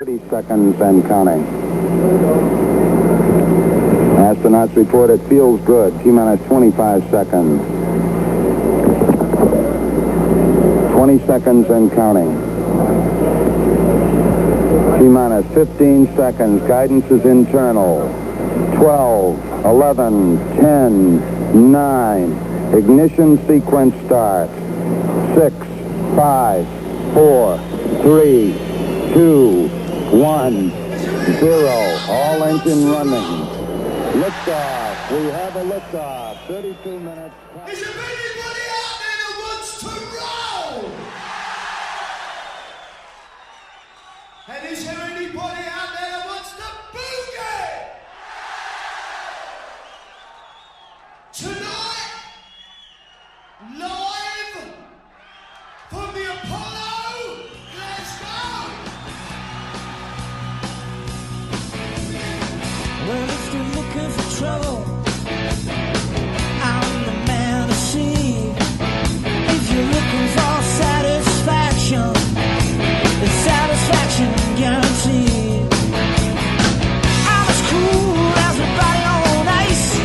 30 seconds and counting. Astronauts report it feels good. T-minus 25 seconds. 20 seconds and counting. T-minus 15 seconds. Guidance is internal. 12, 11, 10, 9. Ignition sequence starts. 6, 5, 4, 3, 2, 1, 0. All engine running. Liftoff. We have a liftoff. 32 minutes. Is there anybody out there that wants to roll? And is there anybody out there that wants to boogie? Tonight, live from the Apollo, Glasgow. Well, if you're looking for trouble, I'm the man to see. If you're looking for satisfaction, the satisfaction guaranteed. I'm as cool as a body on ice.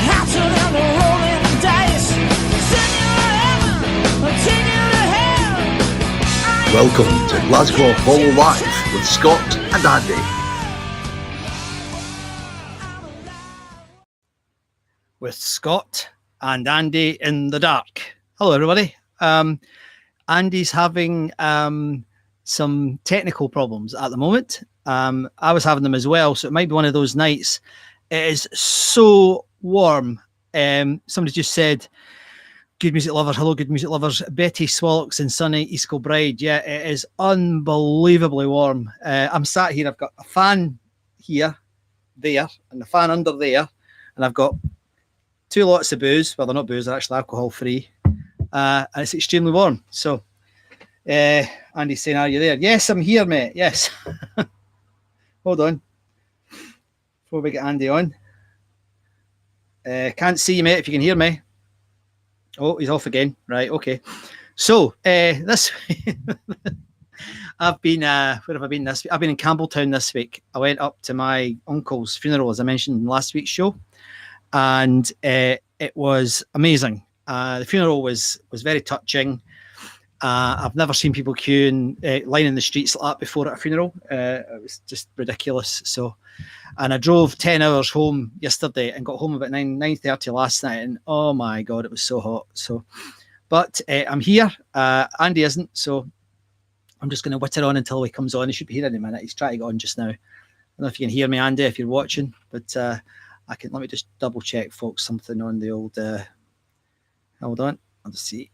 Hotter than the rolling dice. Send you to heaven, or take you to hell. Welcome to Glasgow Apollo Live with Scott and Andy. With Scott and Andy in the dark. Hello, everybody. Andy's having some technical problems at the moment. I was having them as well, so it might be one of those nights. It is so warm. Somebody just said, good music lovers, hello, good music lovers. Betty Swallocks in sunny East Kilbride. Yeah, it is unbelievably warm. I'm sat here, I've got a fan here, there, and the fan under there, and I've got two lots of booze. Well, they're not booze, they're actually alcohol free. And it's extremely warm. So, Andy's saying, are you there? Yes, I'm here, mate. Yes. Hold on. Before we get Andy on. Can't see you, mate, if you can hear me. Oh, he's off again. Right, okay. So, this I've been, where have I been this week? I've been in Campbelltown this week. I went up to my uncle's funeral, as I mentioned in last week's show. And it was amazing. The funeral was very touching. I've never seen people queuing, lining the streets like that before at a funeral. It was just ridiculous. So, and I drove 10 hours home yesterday and got home about 9:30 last night. And oh my God, it was so hot. So, but I'm here. Andy isn't. So I'm just going to witter on until he comes on. He should be here in a minute. He's trying to get on just now. I don't know if you can hear me, Andy, if you're watching, but let me just double check, folks, something on the old, hold on, I'll just see.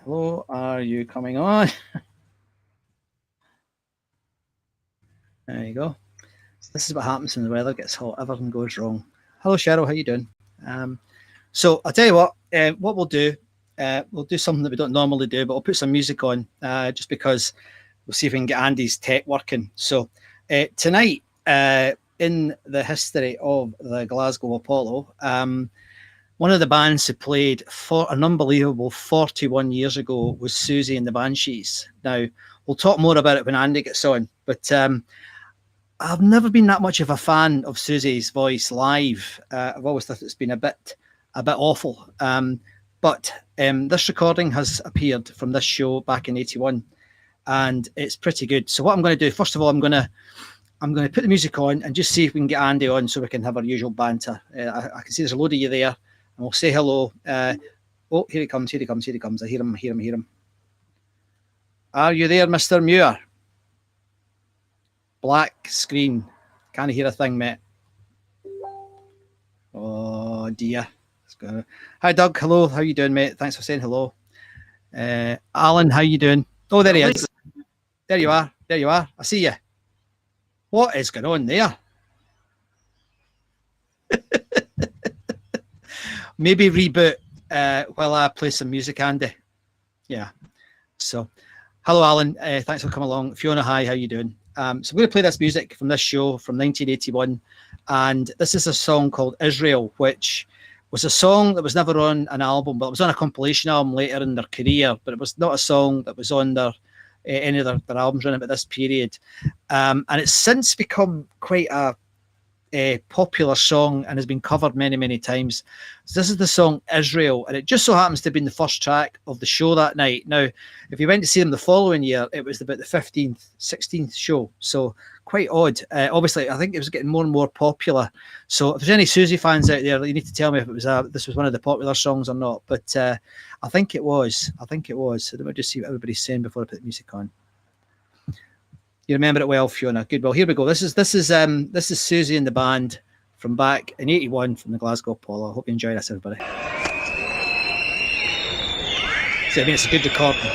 Hello, are you coming on? There you go. So this is what happens when the weather gets hot, everything goes wrong. Hello, Cheryl, how you doing? So I'll tell you what we'll do something that we don't normally do, but I'll put some music on just because we'll see if we can get Andy's tech working. So tonight, in the history of the Glasgow Apollo, one of the bands who played for an unbelievable 41 years ago was Siouxsie and the Banshees. Now, we'll talk more about it when Andy gets on, but I've never been that much of a fan of Siouxsie's voice live. I've always thought it's been a bit awful. But this recording has appeared from this show back in 81, and it's pretty good. So what I'm going to do, first of all, I'm going to put the music on and just see if we can get Andy on so we can have our usual banter. I can see there's a load of you there, and we'll say hello. Oh, here he comes. I hear him. Are you there, Mr. Muir? Black screen. Can't hear a thing, mate. Oh, dear. Hi, Doug. Hello. How you doing, mate? Thanks for saying hello. Alan, how you doing? Oh, there he is. There you are. I see you. What is going on there? Maybe reboot while I play some music, Andy. Yeah. So, hello, Alan. Thanks for coming along. Fiona, hi. How you doing? So I'm going to play this music from this show from 1981. And this is a song called Israel, which was a song that was never on an album, but it was on a compilation album later in their career. But it was not a song that was on their any of their albums running at this period. And it's since become quite a popular song and has been covered many, many times. So this is the song Israel, and it just so happens to have been the first track of the show that night. Now, if you went to see them the following year, it was about the 15th, 16th show. So quite odd. Obviously, I think it was getting more and more popular. So if there's any Siouxsie fans out there, you need to tell me if it was this was one of the popular songs or not. But I think it was. So let me just see what everybody's saying before I put the music on. You remember it well, Fiona. Good. Well, here we go. This is Siouxsie and the band from back in '81 from the Glasgow Apollo. I hope you enjoy this, everybody. So, I mean, it's a good recording.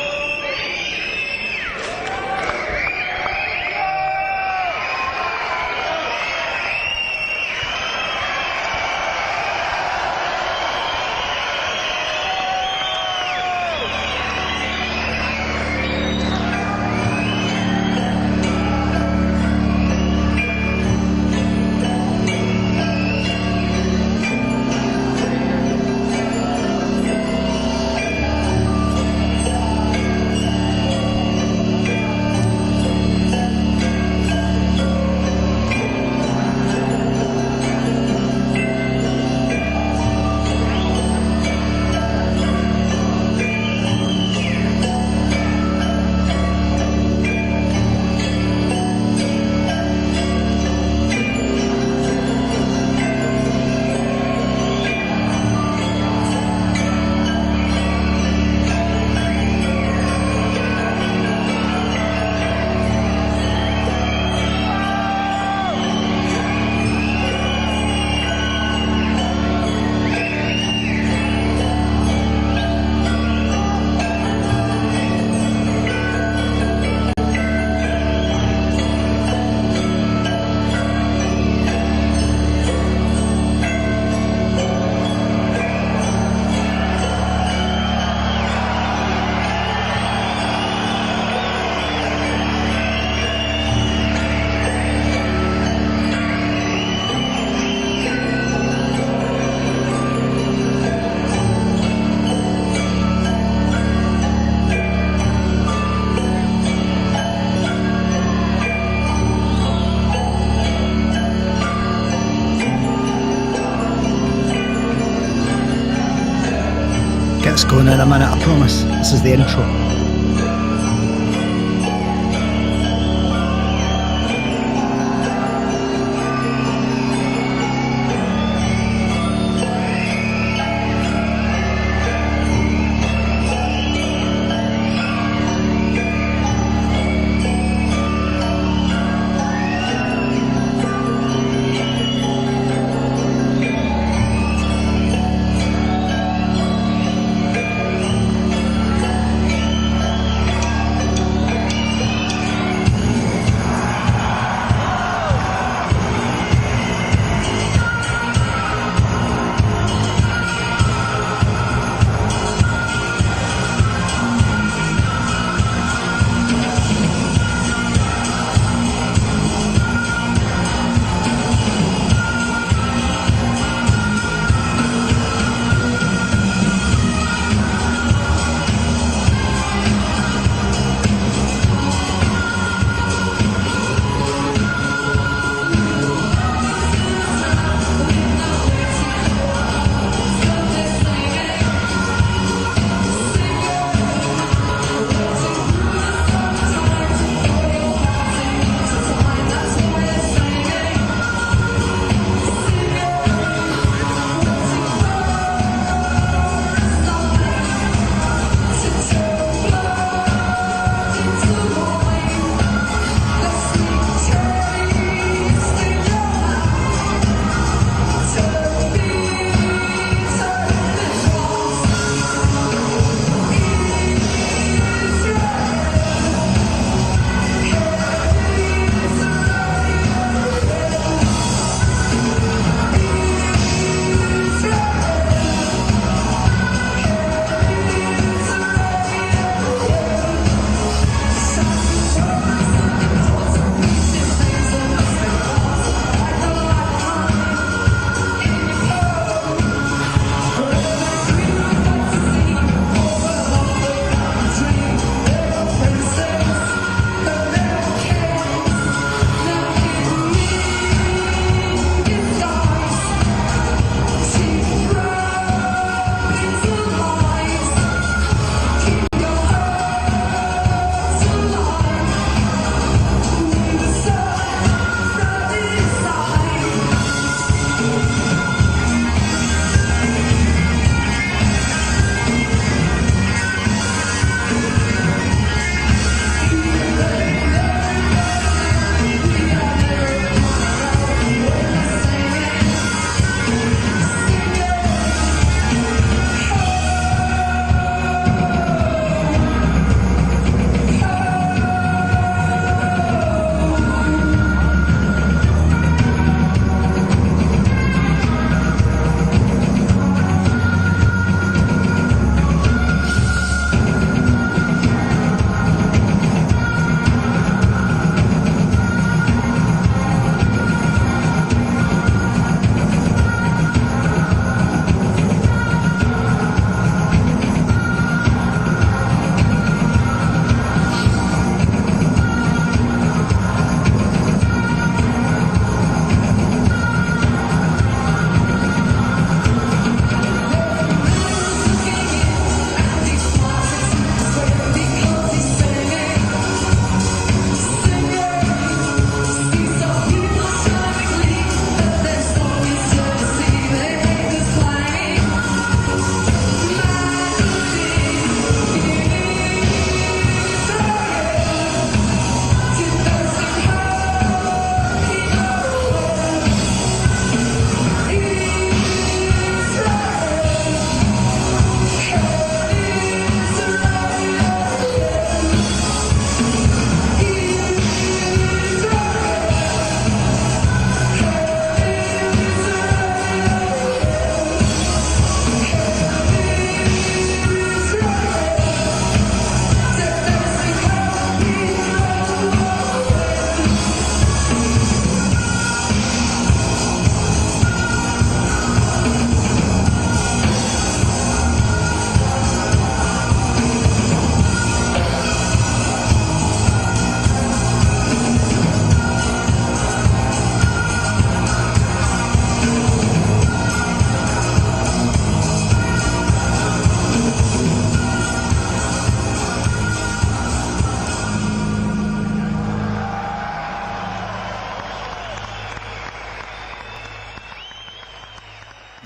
It's going in a minute, I promise. This is the intro.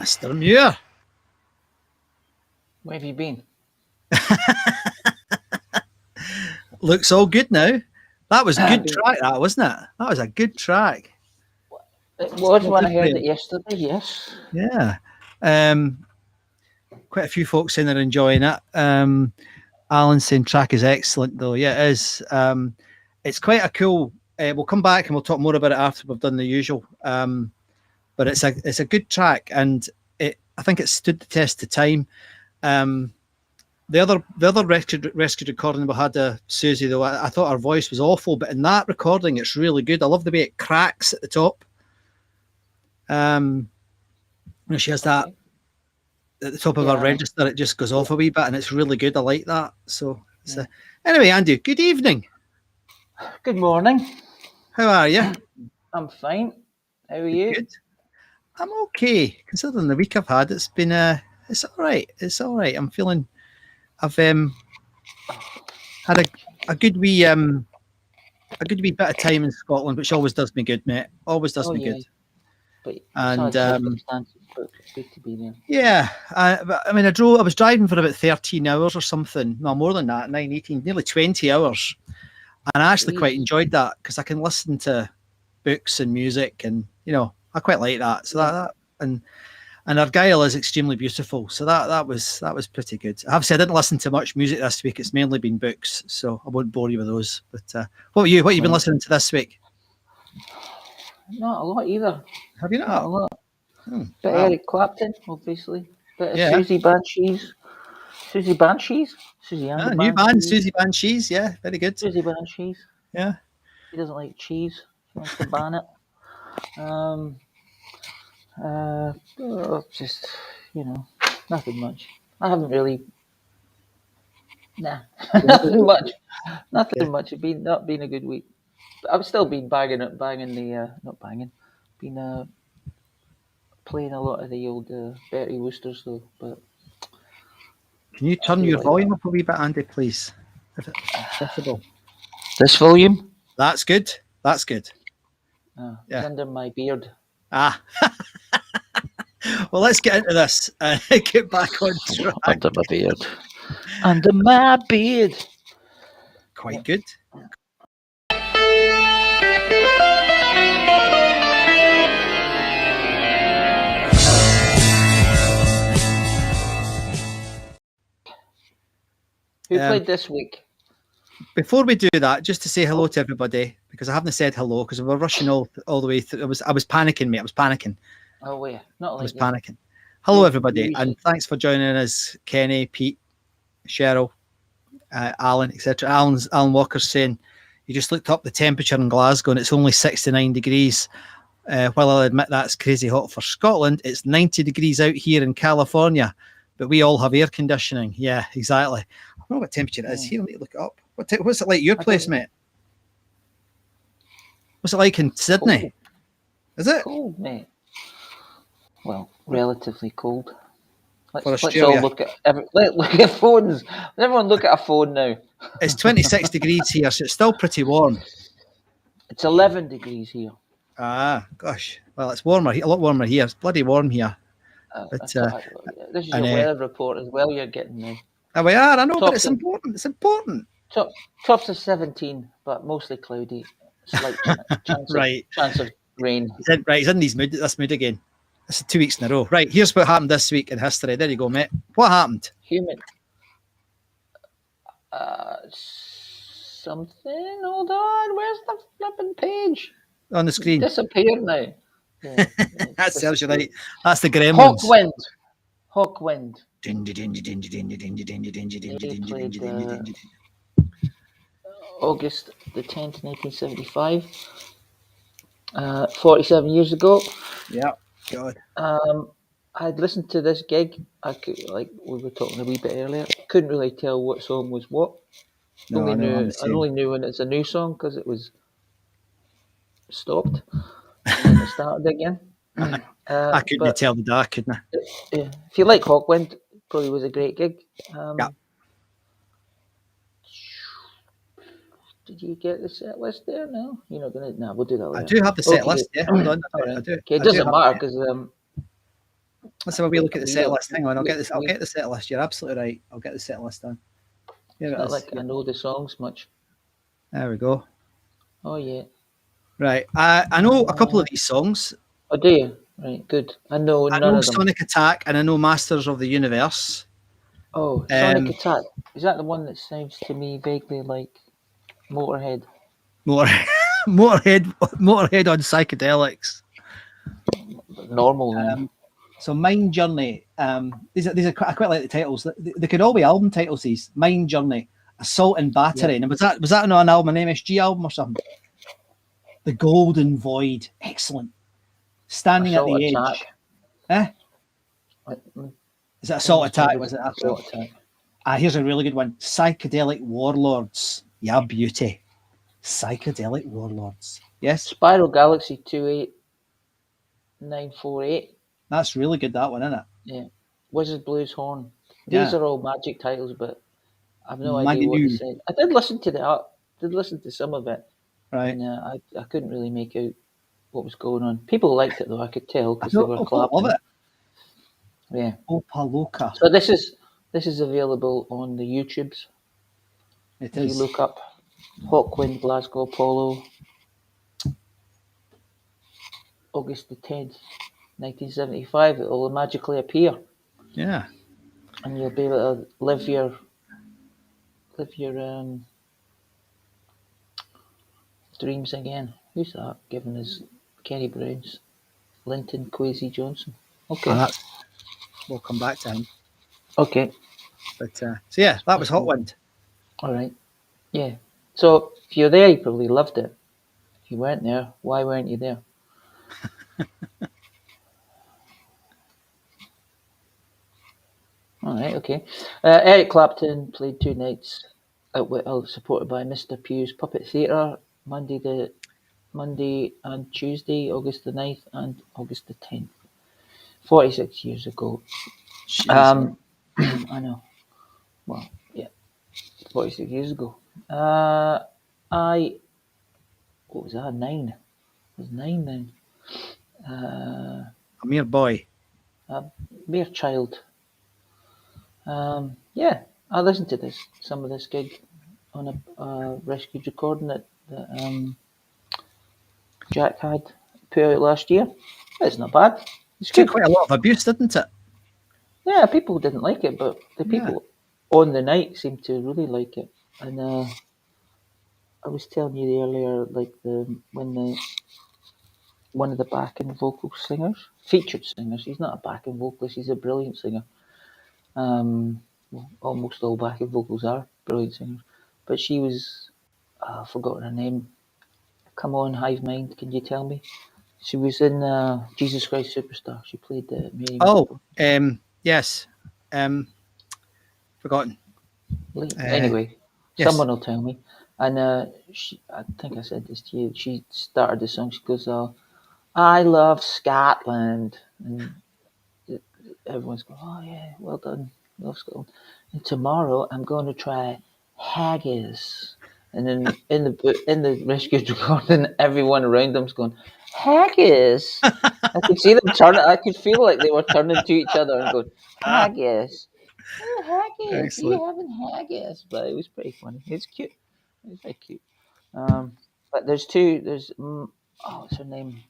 Mr. Muir. Where have you been? Looks all good now. That was a good track, that wasn't it? That was a good track. It was when I heard it yesterday, yes. Yeah. Quite a few folks saying they're enjoying it. Alan saying track is excellent, though. Yeah, it is. It's quite a cool. We'll come back and we'll talk more about it after we've done the usual. But it's a good track, and I think it stood the test of time. The other rescued recording we had, Siouxsie, though, I thought her voice was awful, but in that recording, it's really good. I love the way it cracks at the top. She has that at the top of her register. It just goes off a wee bit, and it's really good. I like that. So, anyway, Andy, good evening. Good morning. How are you? I'm fine. How are you? Good. I'm okay, considering the week I've had. It's been it's all right. It's all right. I'm feeling. I've had a good wee bit of time in Scotland, which always does me good, mate. Always does me good. But and good to be there. Yeah, I mean, I was driving for about 13 hours or something. No, more than that, 9, 18, nearly 20 hours. And I actually quite enjoyed that because I can listen to books and music, and I quite like that. So that and Argyll is extremely beautiful. So that was pretty good. I have said I didn't listen to much music this week. It's mainly been books, so I won't bore you with those. But what about you? What have you been listening to this week? Not a lot either. Have you not? Not a lot. Bit of Eric Clapton, obviously. Bit of Siouxsie Banshees. Siouxsie Banshees? Siouxsie and the new band, Banshees. Siouxsie Banshees. Yeah, very good. Siouxsie Banshees. Yeah. He doesn't like cheese. He wants to ban it. Just, nothing much. I haven't really. Nothing much. Nothing much. It's not been a good week. I've still been playing a lot of the old Bertie Woosters though. But can you turn your volume up a wee bit, Andy, please, if it's possible? This volume? That's good. That's good. It's under my beard. Well, let's get into this and get back on track. Under my beard. Under my beard. Quite good. Who played this week? Before we do that, just to say hello to everybody, because I haven't said hello because we were rushing all the way through. I was panicking, mate. I was panicking. Oh, wait. Not like I was panicking. Hello, everybody, and thanks for joining us, Kenny, Pete, Cheryl, Alan, etc. Alan Walker's saying, you just looked up the temperature in Glasgow and it's only 69 degrees. While I'll admit that's crazy hot for Scotland, it's 90 degrees out here in California, but we all have air conditioning. Yeah, exactly. I don't know what temperature it is here. I need to look it up. What's it like your place, mate? What's it like in Sydney? Cold. Is it? Cold, mate. Well, relatively cold. Let's all look at phones. Everyone look at a phone now. It's 26 degrees here, so it's still pretty warm. It's 11 degrees here. Gosh. Well, it's warmer, a lot warmer here. It's bloody warm here. This is your weather report as well you're getting now. Oh, we are, I know, but it's important. It's important. Tops of 17, but mostly cloudy. Slight chance of rain. He's in this mood again. This is 2 weeks in a row. Right, here's what happened this week in history. There you go, mate. What happened? Something. Hold on. Where's the flipping page? On the screen. Disappeared now. Yeah, that serves you right. That's the Gremlins. Hawkwind. August the 10th, 1975. 47 years ago. Yeah. God. I had listened to this gig. We were talking a wee bit earlier. Couldn't really tell what song was what. No, I only knew when it's a new song because it was stopped and then it started again. I couldn't tell the dark, couldn't I? If you like Hawkwind, probably was a great gig. Yeah. Did you get the set list there? No, you're not gonna. No, we'll do that later. I do have the set list. Yeah, hold on. I do. Okay, it doesn't matter because Let's have a wee look at the set list. Hang on, I'll get this. I'll get the set list. You're absolutely right. I'll get the set list done. It's not like I know the songs much. There we go. Oh yeah. Right. I know a couple of these songs. Oh, do you? Right. Good. I know none of them. Sonic Attack, and I know Masters of the Universe. Oh, Sonic Attack. Is that the one that sounds to me vaguely like Motorhead? Motorhead on psychedelics. Normal. So Mind Journey. These are I quite like the titles. They could all be album titles. These Mind Journey, Assault and Battery. Yeah. And was that not an album, an MSG album or something? The Golden Void. Excellent. Standing Assault at the Attack. Edge. Is that Assault Attack? Was it Assault Attack? Here's a really good one. Psychedelic Warlords. Yeah, beauty. Psychedelic Warlords. Yes. Spiral Galaxy 28948. That's really good, that one, isn't it? Yeah. Wizard Blues Horn. These are all magic titles, but I've no idea what they said. I did listen to some of it. Right. And I couldn't really make out what was going on. People liked it though, I could tell, because they were clapping. I love it. Yeah. Opaloka. So this is available on the YouTubes. It if is. You look up Hawkwind Glasgow Apollo, August the 10th, 1975. It will magically appear. Yeah. And you'll be able to live your dreams again. Who's that? Giving us Kenny Brown's Linton Kwesi Johnson. Okay. We'll come back to him. Okay. But so yeah, that was Hawkwind. All right. Yeah. So if you're there, you probably loved it. If you weren't there, why weren't you there? All right. Okay. Eric Clapton played 2 nights at Whittle, supported by Mr. Pugh's Puppet Theatre, Monday and Tuesday, August the 9th and August the 10th. 46 years ago. I know. Well, yeah. 46 years ago. What was that? 9. I was 9 then. A mere boy. A mere child. Yeah, I listened to some of this gig on a rescued recording that Jack had put out last year. It's not bad. It's good. Quite a lot of abuse, didn't it? Yeah, people didn't like it, but the people on the night seemed to really like it. And I was telling you earlier, like one of the backing vocal singers, featured singers. He's not a backing vocalist. He's a brilliant singer. Almost all backing vocals are brilliant singers. But she was, I've forgotten her name. Come on, Hive Mind, can you tell me? She was in Jesus Christ Superstar. She played Mary. Yes. Forgotten. Anyway, yes. Someone will tell me. And I think I said this to you. She started the song. She goes, "I love Scotland," and everyone's going, "Oh yeah, well done, love Scotland." And tomorrow I'm going to try haggis. And then in the rescue recording, everyone around them's going, haggis. I could see them turn. I could feel like they were turning to each other and going, haggis. Oh, haggis. Excellent. You having haggis? But it was pretty funny. It's cute. It was very cute. But there's two. There's what's her name?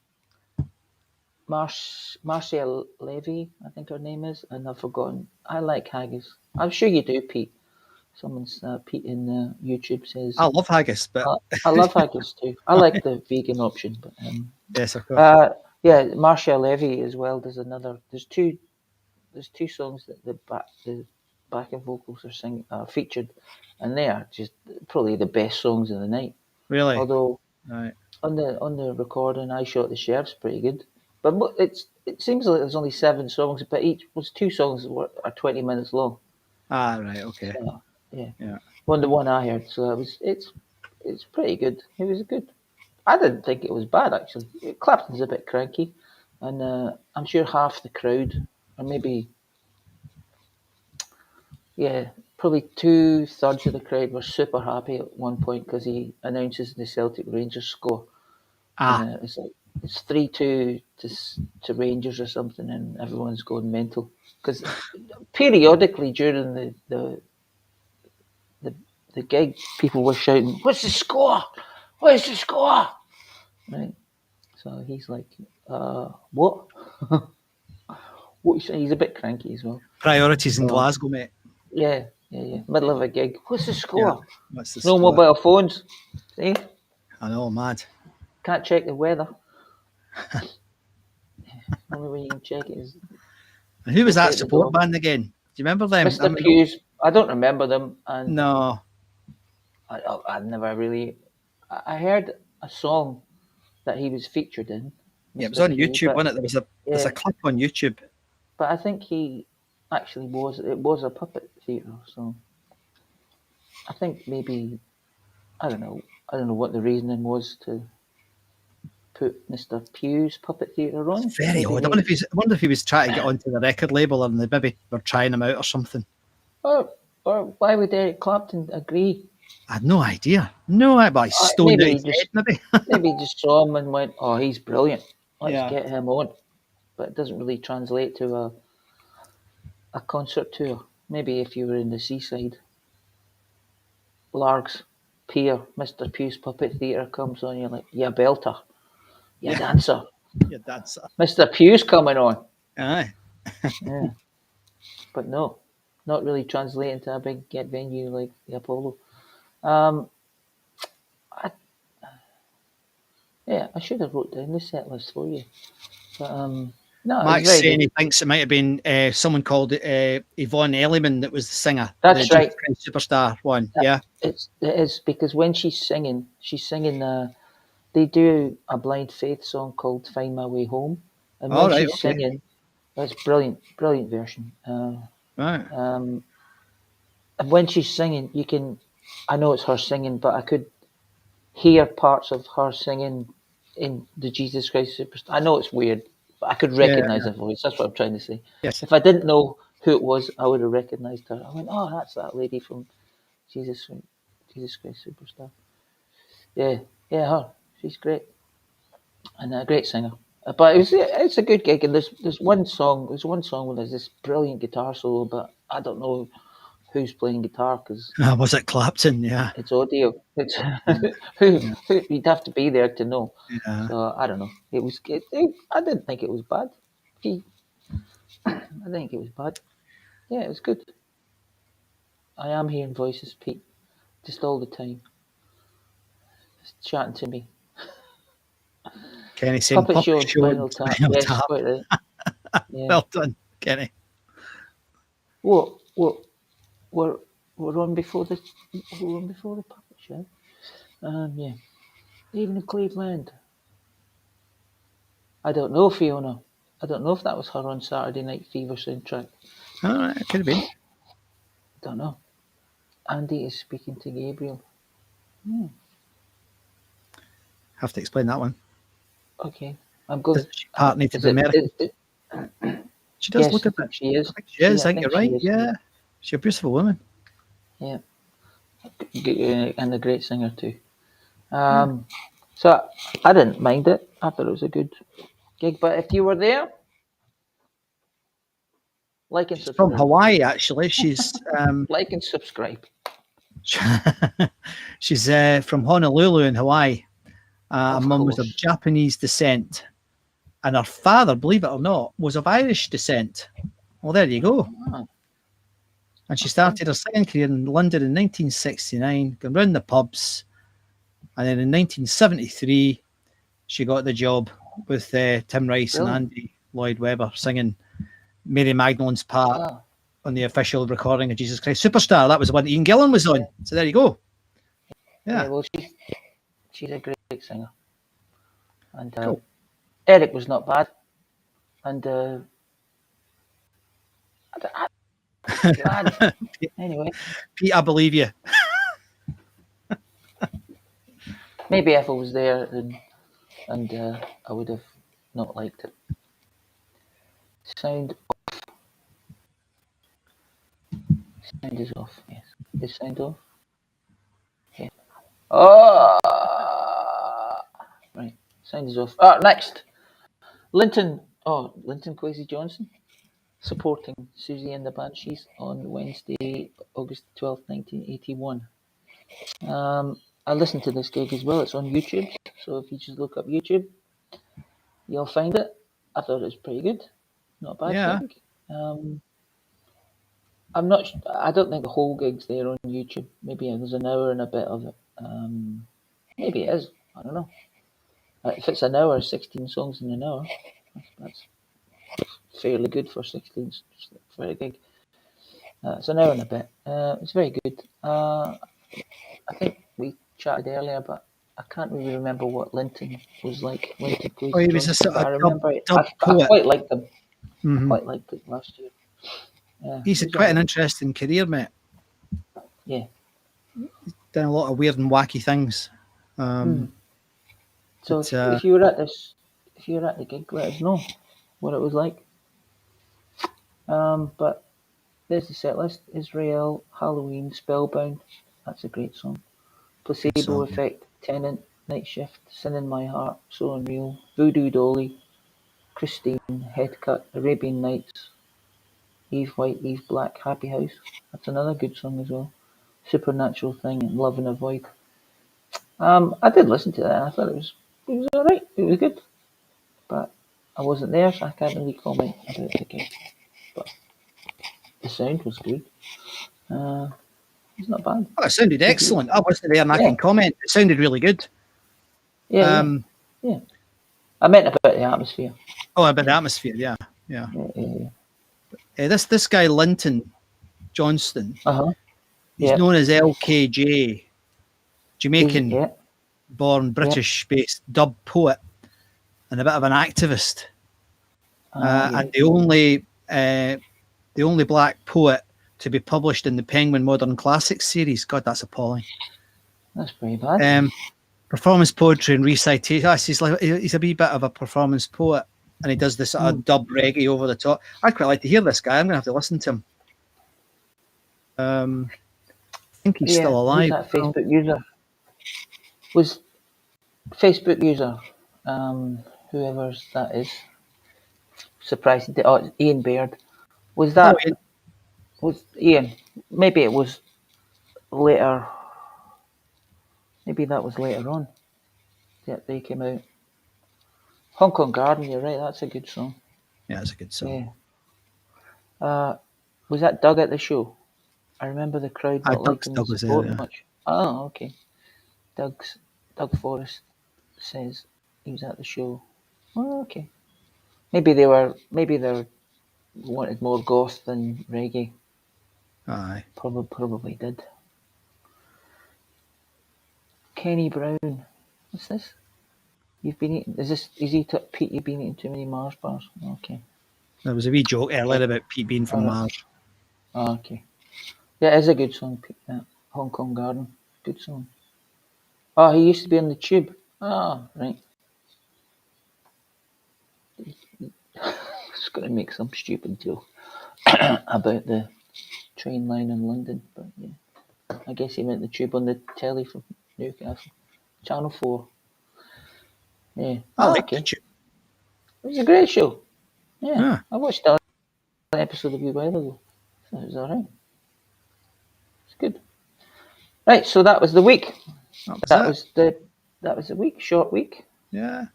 Marcia Levy, I think her name is, and I've forgotten. I like haggis. I'm sure you do, Pete. Someone's Pete in YouTube says I love haggis, but I love haggis too. I like the vegan option, but yes, of course. yeah, Marcia Levy as well. There's two songs that the backing vocals are featured, and they are just probably the best songs of the night. Really? Although right. on the recording, I Shot the Sheriff's pretty good, but it seems like there's only 7 songs, but each was 2 songs are 20 minutes long. Ah, right, okay. So, yeah. One the one I heard, so it's pretty good. It was good. I didn't think it was bad actually. Clapton's a bit cranky, and I'm sure half the crowd, or maybe, probably 2/3 of the crowd were super happy at one point because he announces the Celtic Rangers score. It's like, it's 3-2 to Rangers or something, and everyone's going mental because periodically during the gig, people were shouting, "What's the score? What's the score?" Right. So he's like, "What?" What you say? He's a bit cranky as well. Priorities in Glasgow, mate. Yeah. Middle of a gig. What's the score? What's the No score? mobile phones. See? I know, mad. Can't check the weather. Only way you can check it is And who was that at the support door. band again? Do you remember them? Mr. Hughes. I don't remember them, and No. I never really. I heard a song that he was featured in. Yeah, it was Mr. on Hughes, YouTube, but, wasn't it? There's a clip on YouTube. but I think he actually was. It was a puppet theatre, so I think maybe I don't know. I don't know what the reasoning was to put Mr. Pugh's puppet theatre on. Very Maybe odd. I wonder if he was trying to get onto the record label and they maybe were trying him out or something. Or why would Eric Clapton agree? I had no idea. No idea. But he's stoned Maybe out he his just head, maybe. maybe he just saw him and went, "Oh, he's brilliant. Let's Yeah. get him on." But it doesn't really translate to a concert tour. Maybe if you were in the seaside, Largs Pier, Mr. Pugh's Puppet Theatre comes on, you're like, "Yeah, belter, yeah, dancer." Yeah, that's Mr. Pugh's coming on. aye. Yeah. But no, not really translating to a big get venue like the Apollo. I should have wrote down the set list for you. But no, Max very saying good. he thinks it might have been someone called Yvonne Elliman that was the singer. That's the right. Jesus Christ Superstar one. Yeah. It is because when she's singing. They do a Blind Faith song called "Find My Way Home," and when she's singing, that's brilliant version. Right. And when she's singing, you can. I know it's her singing, but I could hear parts of her singing in the Jesus Christ Superstar. I know it's weird, but I could recognize her voice. That's what I'm trying to say. Yes. If I didn't know who it was, I would have recognized her. I went, "Oh, that's that lady from Jesus Christ Superstar." Yeah, her. She's great. And a great singer. But it's a good gig, and there's one song where there's this brilliant guitar solo, but I don't know who's playing guitar because Was it Clapton? Yeah. it's audio. It's who you'd have to be there to know. Yeah. So I don't know. I didn't think it was bad. I think it was bad. Yeah, it was good. I am hearing voices, Pete, just all the time, just chatting to me. Kenny saying Puppet show, Spinal Tap. Tap. Yes, quite right. Yeah. Well done, Kenny. What? We're on before the puppet show. Yeah. Even in Cleveland. I don't know, Fiona. I don't know if that was her on Saturday Night Fever soundtrack. All right, it could have been. Don't know. Andy is speaking to Gabriel. Have to explain that one. Okay. I'm going. Does she part Native American? She does yes, look a bit. She is. I think she is. I think you're right. Is. Yeah. She's a beautiful woman. Yeah. And a great singer too. So I didn't mind it. I thought it was a good gig. But if you were there, like and She's subscribe. from Hawaii, actually. She's like and subscribe. she's from Honolulu in Hawaii. Her mum was of course. Japanese descent, and her father, believe it or not, was of Irish descent. Well, there you go. Ah. And she started her singing career in London in 1969, going round the pubs. And then in 1973, she got the job with Tim Rice and Andy Lloyd Webber singing Mary Magdalene's part on the official recording of Jesus Christ Superstar. That was the one Ian Gillan was on. So there you go. Yeah. Well, she's a great singer. And Cool. Eric was not bad. And anyway. Pete, I believe you. Maybe if I was there and I would have not liked it. Sound off. Sound is off, yes. Is sound off? Yeah. Oh! Right. Sound is off. Next. Linton Kwesi Johnson supporting Siouxsie and the Banshees on Wednesday, August 12th, 1981. I listened to this gig as well. It's on YouTube, so if you just look up YouTube, you'll find it. I thought it was pretty good. Not a bad gig. I don't think the whole gig's there on YouTube. Maybe there's an hour and a bit of it. Maybe it is. I don't know. If it's an hour, 16 songs in an hour, that's fairly good for 16 for a gig. It's an hour and a bit. It's very good. I think we chatted earlier, but I can't really remember what Linton was like. Linton Oh, he was a sort of I remember dub I poet. quite liked him. Mhm. Quite liked it last year. Yeah, He's had quite an interesting career, mate. Yeah. Done a lot of weird and wacky things. So if you were at the gig, let us know what it was like. But there's the set list: Israel, Halloween, Spellbound. That's a great song. Placebo Effect, Tenant, Night Shift, Sin in My Heart, So Unreal, Voodoo Dolly, Christine, Headcut, Arabian Nights, Eve White, Eve Black, Happy House. That's another good song as well. Supernatural Thing and Love and Avoid. I did listen to that. I thought it was alright. It was good, but I wasn't there, so I can't really comment about the gig. But the sound was good. It's not bad. Oh, it sounded excellent. I wasn't there and I can comment. It sounded really good. Yeah. I meant about the atmosphere. Oh, about the atmosphere, yeah. This guy Linton Johnston, he's known as LKJ, Jamaican-born British-based dub poet and a bit of an activist, and the only black poet to be published in the Penguin Modern Classics series. God, that's appalling. That's pretty bad. Performance poetry and recitation. He's a wee bit of a performance poet, and he does this sort of dub reggae over the top. I'd quite like to hear this guy. I'm going to have to listen to him. I think he's still alive. Who's that Facebook user? Was Facebook user, whoever that is, surprised. Oh, Ian Baird. Was that? Was Ian? Maybe it was later. Maybe that was later on that they came out. Hong Kong Garden, you're right, that's a good song. Yeah, it's a good song. Yeah. Was that Doug at the show? I remember the crowd not liking the support much. Oh, okay. Doug Forrest says he was at the show. Oh, okay. Maybe they wanted more goth than reggae. Aye. Probably did. Kenny Brown. What's this? You've been eating. Pete? You've been eating too many Mars bars. Okay. There was a wee joke earlier about Pete being from Mars. Oh, okay. Yeah, it is a good song, Pete. Hong Kong Garden. Good song. Oh, he used to be on the Tube. Oh, right. I was going to make some stupid joke about the train line in London, but yeah. I guess he meant the Tube on the telly from Newcastle. Channel 4. Yeah. I like the Tube. It was a great show. Yeah. I watched that episode a wee while ago. So it was alright. It's good. Right, so that was the week. That was the week. Short week. Yeah.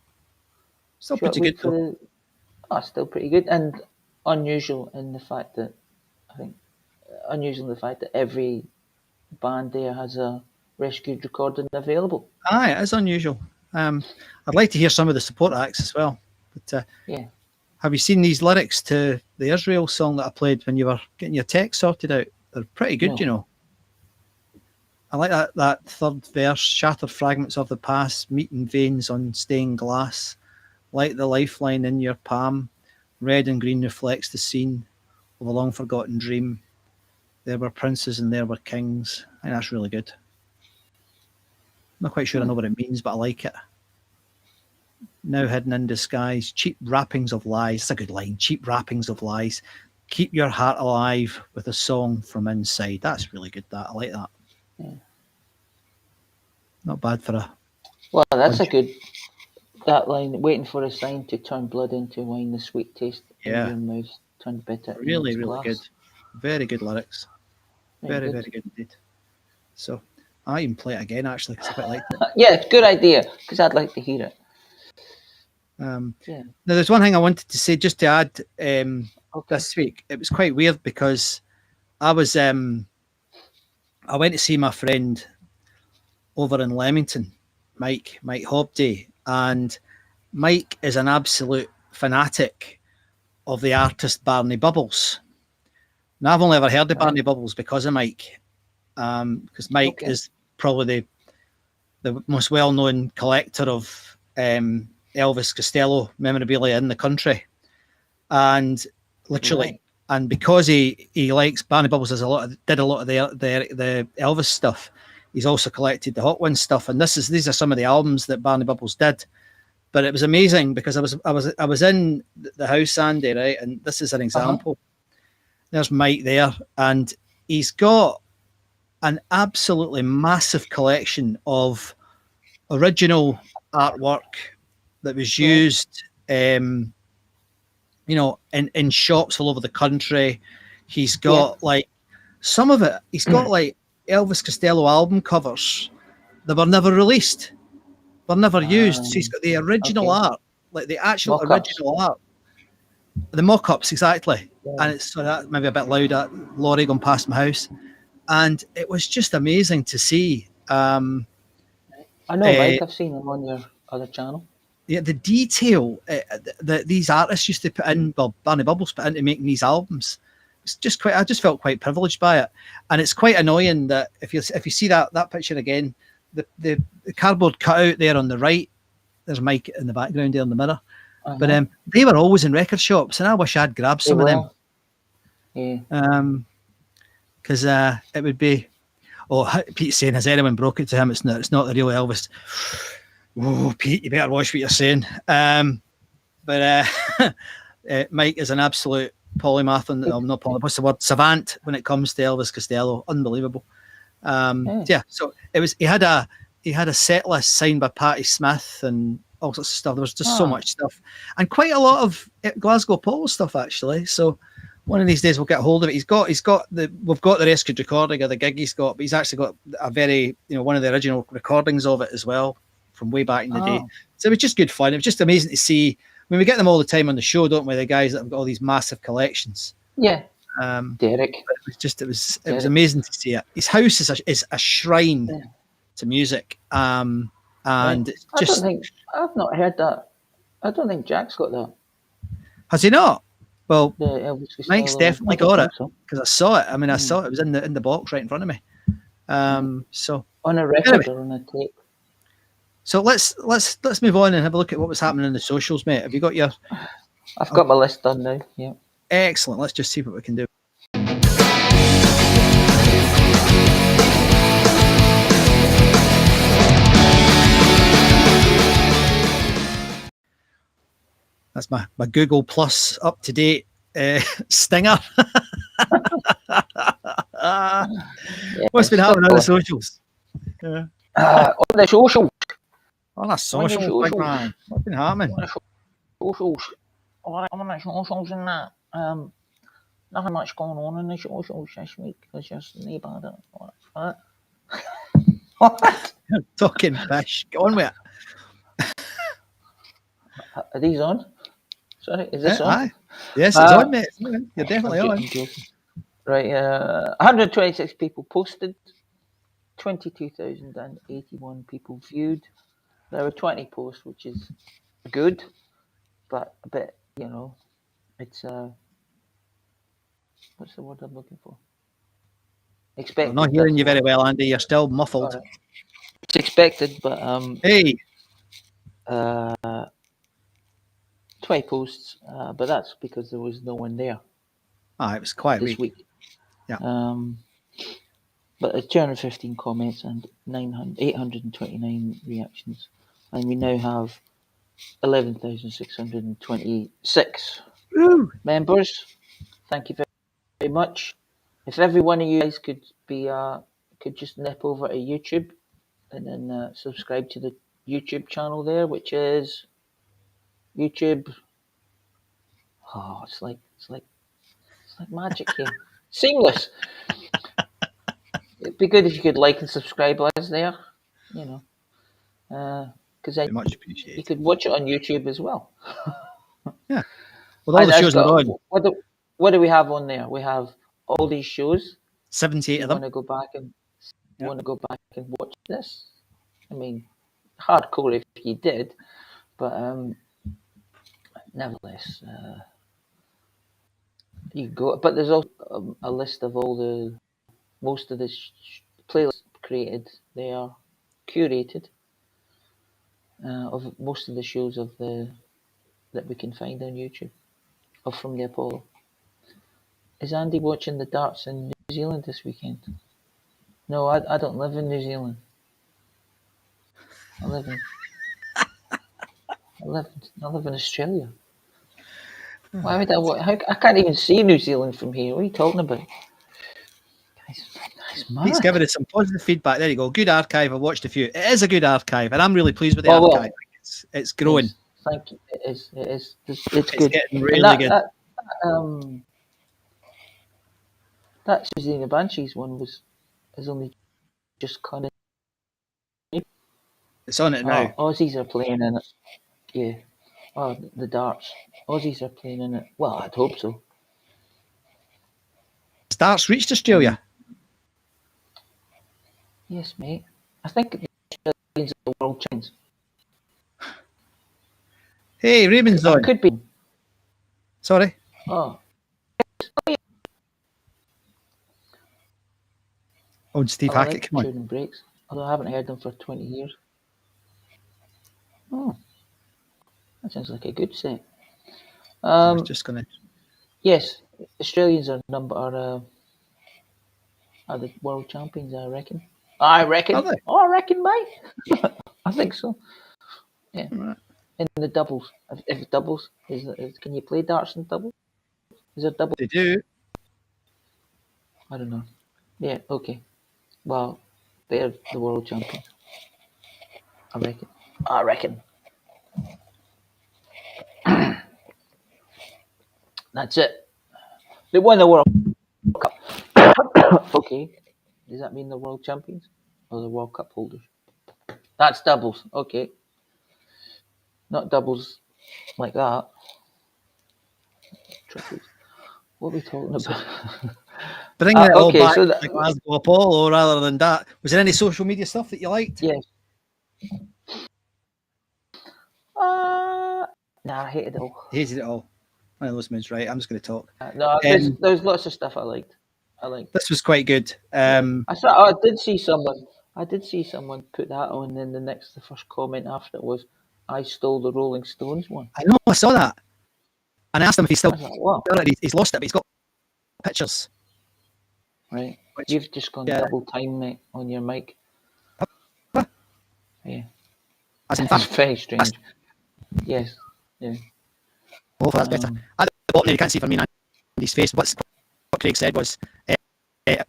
Still pretty good though. Still pretty good, and unusual in the fact that every band there has a rescued recording available. Aye, it is unusual. I'd like to hear some of the support acts as well. But have you seen these lyrics to the Israel song that I played when you were getting your text sorted out? They're pretty good, you know. I like that third verse: shattered fragments of the past, meeting veins on stained glass, like the lifeline in your palm, red and green reflects the scene of a long forgotten dream. There were princes and there were kings. I think that's really good. I'm not quite sure I know what it means, but I like it. Now hidden in disguise, cheap wrappings of lies. That's a good line. Cheap wrappings of lies. Keep your heart alive with a song from inside. That's really good, that. I like that. Yeah. Not bad for a... Well, that's a good that line, waiting for a sign to turn blood into wine, the sweet taste in Yeah. your mouth turned bitter in Really, its really glass. good. Very good lyrics. Very, good. very good indeed. So I even play it again actually because I quite liked it. Yeah, good idea, because I'd like to hear it. Yeah. Yeah. Now, there's one thing I wanted to say just to add Okay. this week. It was quite weird because I was I went to see my friend over in Leamington, Mike Hobday, and Mike is an absolute fanatic of the artist Barney Bubbles. Now, I've only ever heard of Barney Bubbles because of Mike, because Mike is probably the most well-known collector of Elvis Costello memorabilia in the country, and literally, and because he likes Barney Bubbles, did a lot of the Elvis stuff. He's also collected the Hawkwind stuff, and these are some of the albums that Barney Bubbles did. But it was amazing because I was in the house, Andy, right, and this is an example. There's Mike there, and he's got an absolutely massive collection of original artwork that was used, in shops all over the country. He's got like some of it. He's got like Elvis Costello album covers that were never released, were never used. So he's got the original art, like the actual original art, the mock-ups exactly. And it's that maybe a bit loud at lorry going past my house, and it was just amazing to see. I know, Mike. I've seen him on your other channel. Yeah, the detail that these artists used to put in, well, Barney Bubbles put into making these albums. It's just quite. I just felt quite privileged by it, and it's quite annoying that if you see that picture again, the cardboard cutout there on the right, there's Mike in the background there in the mirror. But they were always in record shops, and I wish I'd grabbed some of them. Yeah. Because it would be. Oh, Pete's saying, has anyone broke it to him? It's not the real Elvis. Oh, Pete, you better watch what you're saying. But Mike is an absolute polymath, not polymath, what's the word? Savant when it comes to Elvis Costello. Unbelievable. So it was. He had a set list signed by Patti Smith and all sorts of stuff. There was just so much stuff, and quite a lot of Glasgow Polo stuff actually. So one of these days we'll get hold of it. We've got the rescued recording of the gig he's got, but he's actually got a very, one of the original recordings of it as well from way back in the day. So it was just good fun. It was just amazing to see. I mean, we get them all the time on the show, don't we? The guys that have got all these massive collections. Yeah. Derek. It was amazing to see it. His house is a shrine to music. And it's just. I've not heard that. I don't think Jack's got that. Has he not? Well, Mike's definitely got it because I saw it. I mean, I saw it. It was in the box right in front of me. So on a record or on a tape. So let's move on and have a look at what was happening in the socials, mate. Have you got your? I've got my list done now. Yeah. Excellent. Let's just see what we can do. That's my Google Plus up to date stinger. What's been happening on the socials? On the socials. On the socials, big man. What's been happening? Socials. On the socials and that. Nothing much going on in the socials this week because just nobody. What? What? Talking fish. Go on with it. Are these on? Sorry, is this on? Aye. Yes, it's on, mate. You're definitely on. Right, 126 people posted, 22,081 people viewed. There were 20 posts, which is good, but a bit, it's what's the word I'm looking for? Expected. I'm not hearing you very well, Andy. You're still muffled. It's expected, but hey. 20 posts, but that's because there was no one there. It was quite this week. Yeah. But 215 comments and 829 reactions, and we now have 11,626 members. Thank you very much. If every one of you guys could just nip over to YouTube and then subscribe to the YouTube channel there, which is YouTube. Oh, it's like magic here. Seamless. It'd be good if you could like and subscribe us there, you know, because then Very much you appreciated. could watch it on YouTube as well. Yeah. With all the shows we're on, What do we have on there? We have all these shows. 78 You of them. want to go back and Yeah. watch this? I mean, hardcore if you did, but nevertheless, you go. But there's also a list of most of the playlists created. They are curated of most of the shows that we can find on YouTube or from the Apollo. Is Andy watching the darts in New Zealand this weekend? No, I don't live in New Zealand. I live in Australia. Why would I can't even see New Zealand from here. What are you talking about? Guys, mad. He's given us some positive feedback. There you go. Good archive. I watched a few. It is a good archive, and I'm really pleased with the archive. It's growing. Yes, thank you. It is. It's It's good. getting really good. That Siouxsie and the Banshees one is only just kind of. It's on it now. Aussies are playing in it. Yeah. Oh, the darts. Aussies are playing in it. Well, I'd hope so. Starts reached Australia. Yes, mate. I think the Australians are the world champions. Hey, Raymond's on. Could be. Sorry. Oh. Oh, Steve Hackett, come on. Shooting breaks. Although I haven't heard them for 20 years. Oh. That sounds like a good set. I was just gonna. Yes, Australians are the world champions. I reckon. Are they? Oh, I reckon, mate. I think so. Yeah. Right. In the doubles, if doubles can you play darts in doubles? Is there doubles? They do. I don't know. Yeah. Okay. Well, they're the world champions. I reckon. That's it. They won the World Cup. Okay. Does that mean the world champions or the World Cup holders? That's doubles. Okay. Not doubles like that. Triples. What are we talking about? Bringing it all back so to the Glasgow Apollo rather than that. Was there any social media stuff that you liked? Yes. Nah, I hated it all. Hated it all. One of those moons, right? I'm just going to talk. No, there's lots of stuff I liked. This was quite good. I did see someone put that on, and the first comment after it was, "I stole the Rolling Stones one." I know, I saw that, and I asked him if he's still. I was like, wow. He's lost it, but he's got pictures. Right, you've just gone double time, mate, on your mic. Huh? Yeah, That's very strange. Yes, yeah. Hopefully that's better. At the bottom there, you can't see from me and Andy's face. What Craig said was, Ian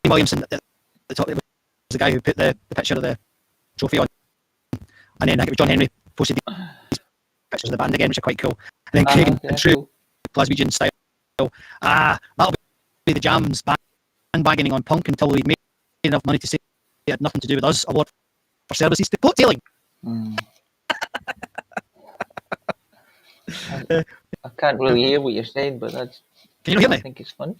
Williamson at the top, it was the guy who put the picture of the trophy on. And then I think it was John Henry posted these pictures of the band again, which are quite cool. And then Craig, in true Glaswegian style, that'll be the Jams bandwagoning on punk until we made enough money to say it had nothing to do with us. Award for services to coattailing. I can't really hear what you're saying, but that's. Can you hear me? I think it's funny.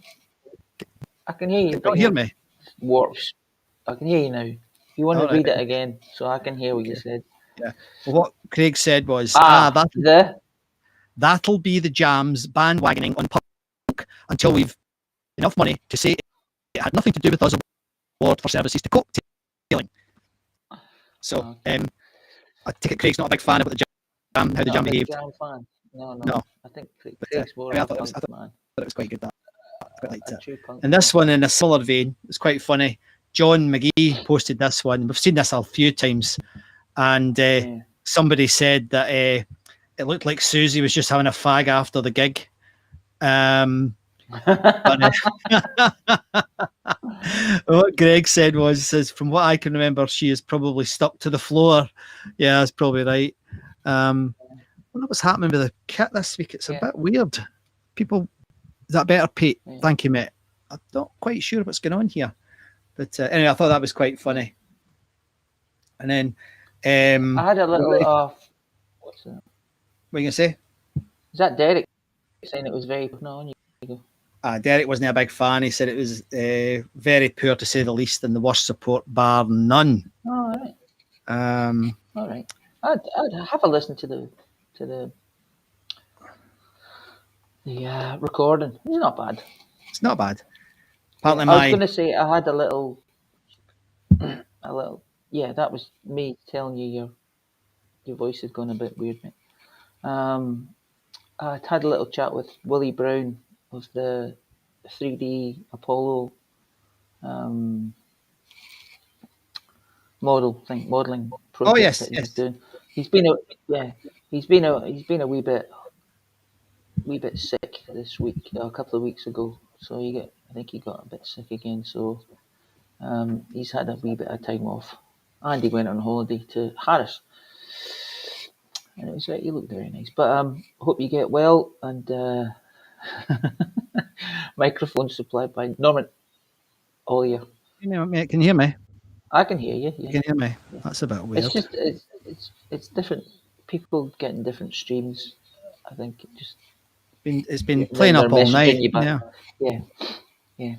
I can hear you. Can you hear me? Warps. I can hear you now. You want to read it again, so I can hear what you said. Yeah. Well, what Craig said was, that'll be the Jams bandwagoning on punk until we've enough money to say it had nothing to do with us. Award for services to coattailing. So, I take it Craig's not a big fan about the Jam, how the Jam behaved. Jam fan. No. I think Craig's more I of a thought man. it was quite good. I quite liked it. And this one, in a similar vein, it's quite funny. John McGee posted this one. We've seen this a few times, and somebody said that it looked like Siouxsie was just having a fag after the gig. What Greg said says, from what I can remember, she is probably stuck to the floor. Yeah, that's probably right. don't know what's happening with the kit this week. It's a Yeah. bit weird. People, is that better, Pete? Yeah. Thank you, mate. I'm not quite sure what's going on here. But anyway, I thought that was quite funny. And then... I had a little... what's that? What are you going to say? Is that Derek saying it was very... No, on you go. Derek wasn't a big fan. He said it was very poor, to say the least, and the worst support bar none. All right. All right. I'd have a listen to the recording. It's not bad. It's not bad. Apparently, I was going to say I had a little. Yeah, that was me telling you your voice is going a bit weird, mate. I had a little chat with Willie Brown of the 3D Apollo modeling project. Oh yes, that yes. he's doing. He's been a wee bit sick this week, a couple of weeks ago. So I think he got a bit sick again. So he's had a wee bit of time off, and he went on holiday to Harris. And it was he looked very nice. But hope you get well. And microphone supplied by Norman. All you. Mate, can you hear me? I can hear you. Yeah. You can hear me. That's a bit weird. It's just it's different. People getting different streams. I think It's been playing up all night. Yeah.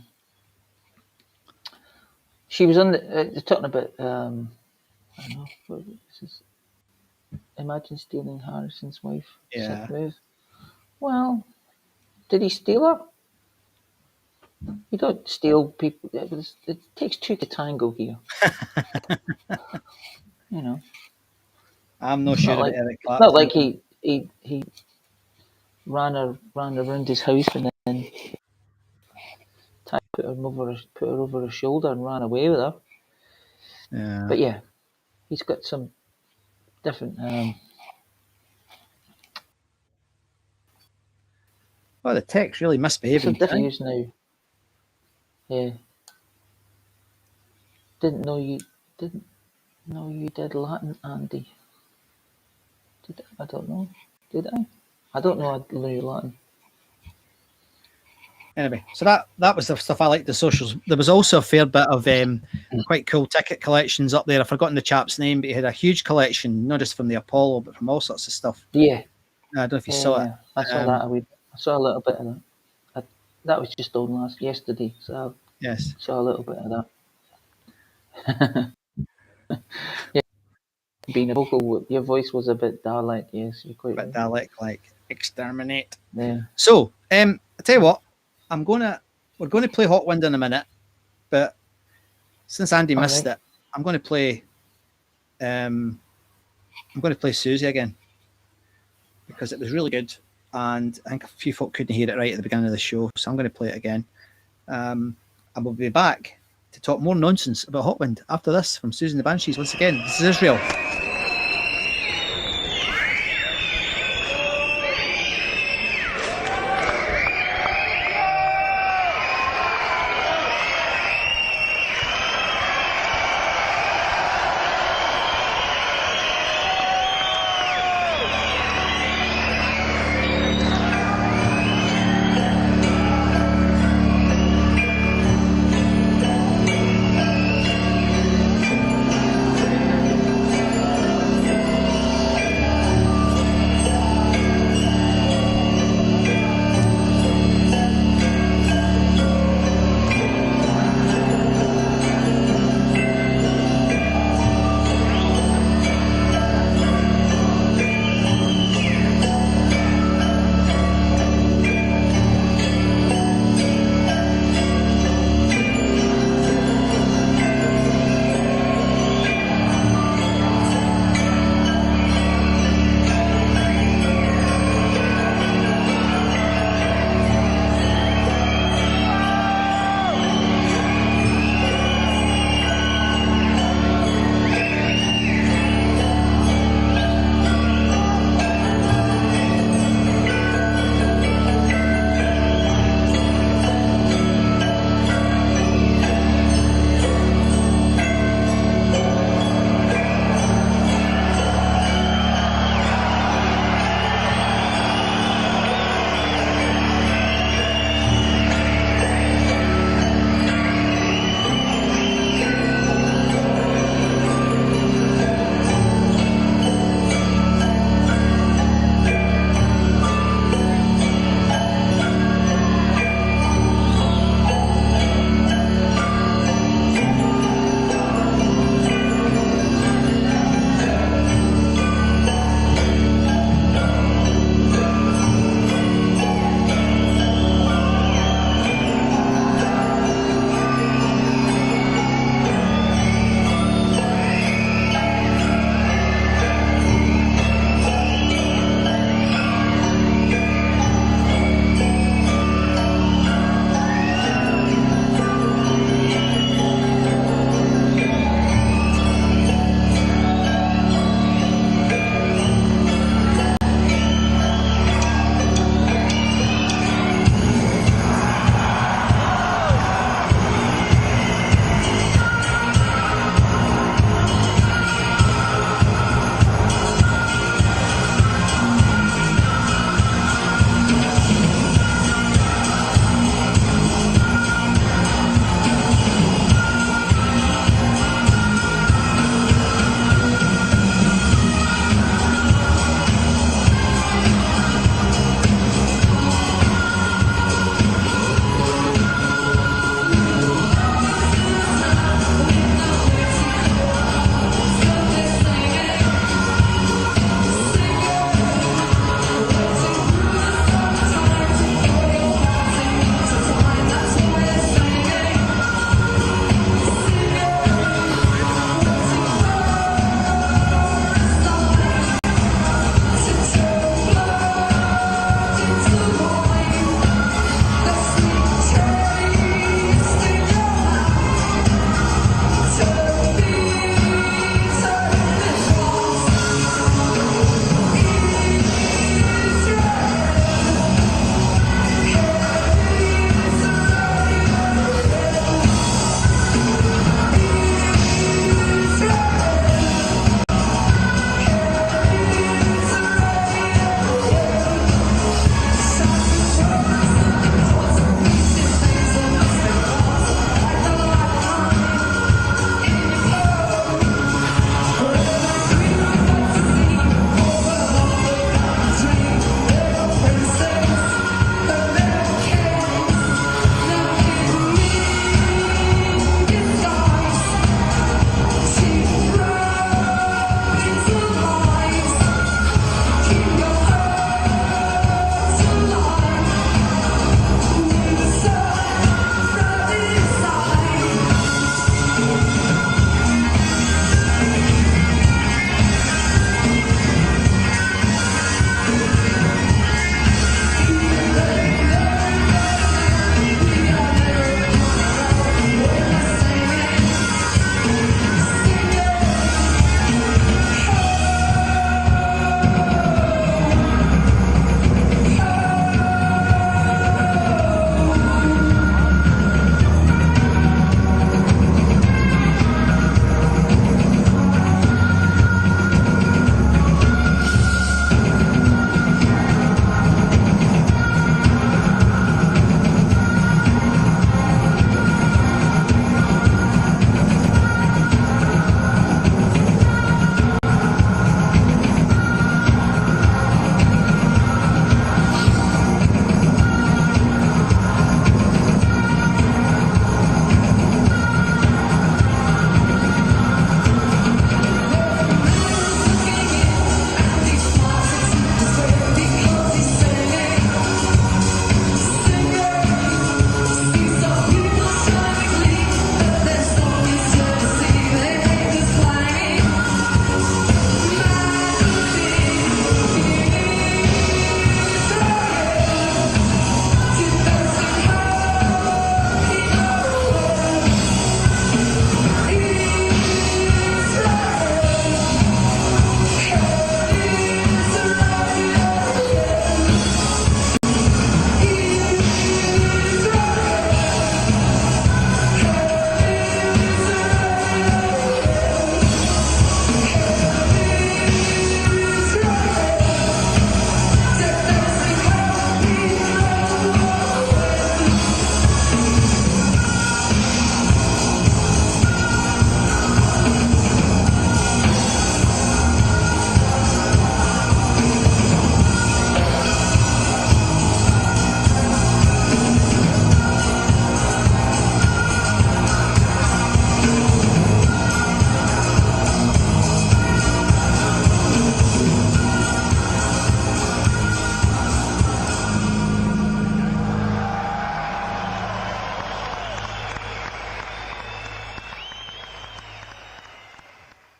She was on the talking about I don't know. What this is. Imagine stealing Harrison's wife. Yeah. Sick move. Well, did he steal her? You don't steal people. It takes two to tango here. You know. I'm not sure about Eric Clapton. Not like he ran around his house and then put her over her shoulder and ran away with her. Yeah. But yeah, he's got some different. Well, the tech's really misbehaving. Some different views now. Yeah. Didn't know you did Latin, Andy. I don't know. Did I? I don't know. I knew Latin. Anyway, so that was the stuff I liked, the socials. There was also a fair bit of quite cool ticket collections up there. I've forgotten the chap's name, but he had a huge collection, not just from the Apollo, but from all sorts of stuff. Yeah. I don't know if you saw it. I saw that. I saw a little bit of that. That was just on yesterday, so yes, saw a little bit of that. Yeah, being a vocal, your voice was a bit Dalek. Yes, you're quite right. Dalek, like exterminate. Yeah. So, I tell you what, we're going to play Hawkwind in a minute, but since Andy missed it, I'm going to play Siouxsie again because it was really good. And I think a few folk couldn't hear it right at the beginning of the show, so I'm going to play it again. And we'll be back to talk more nonsense about Hawkwind after this from Siouxsie and the Banshees. Once again, this is Israel.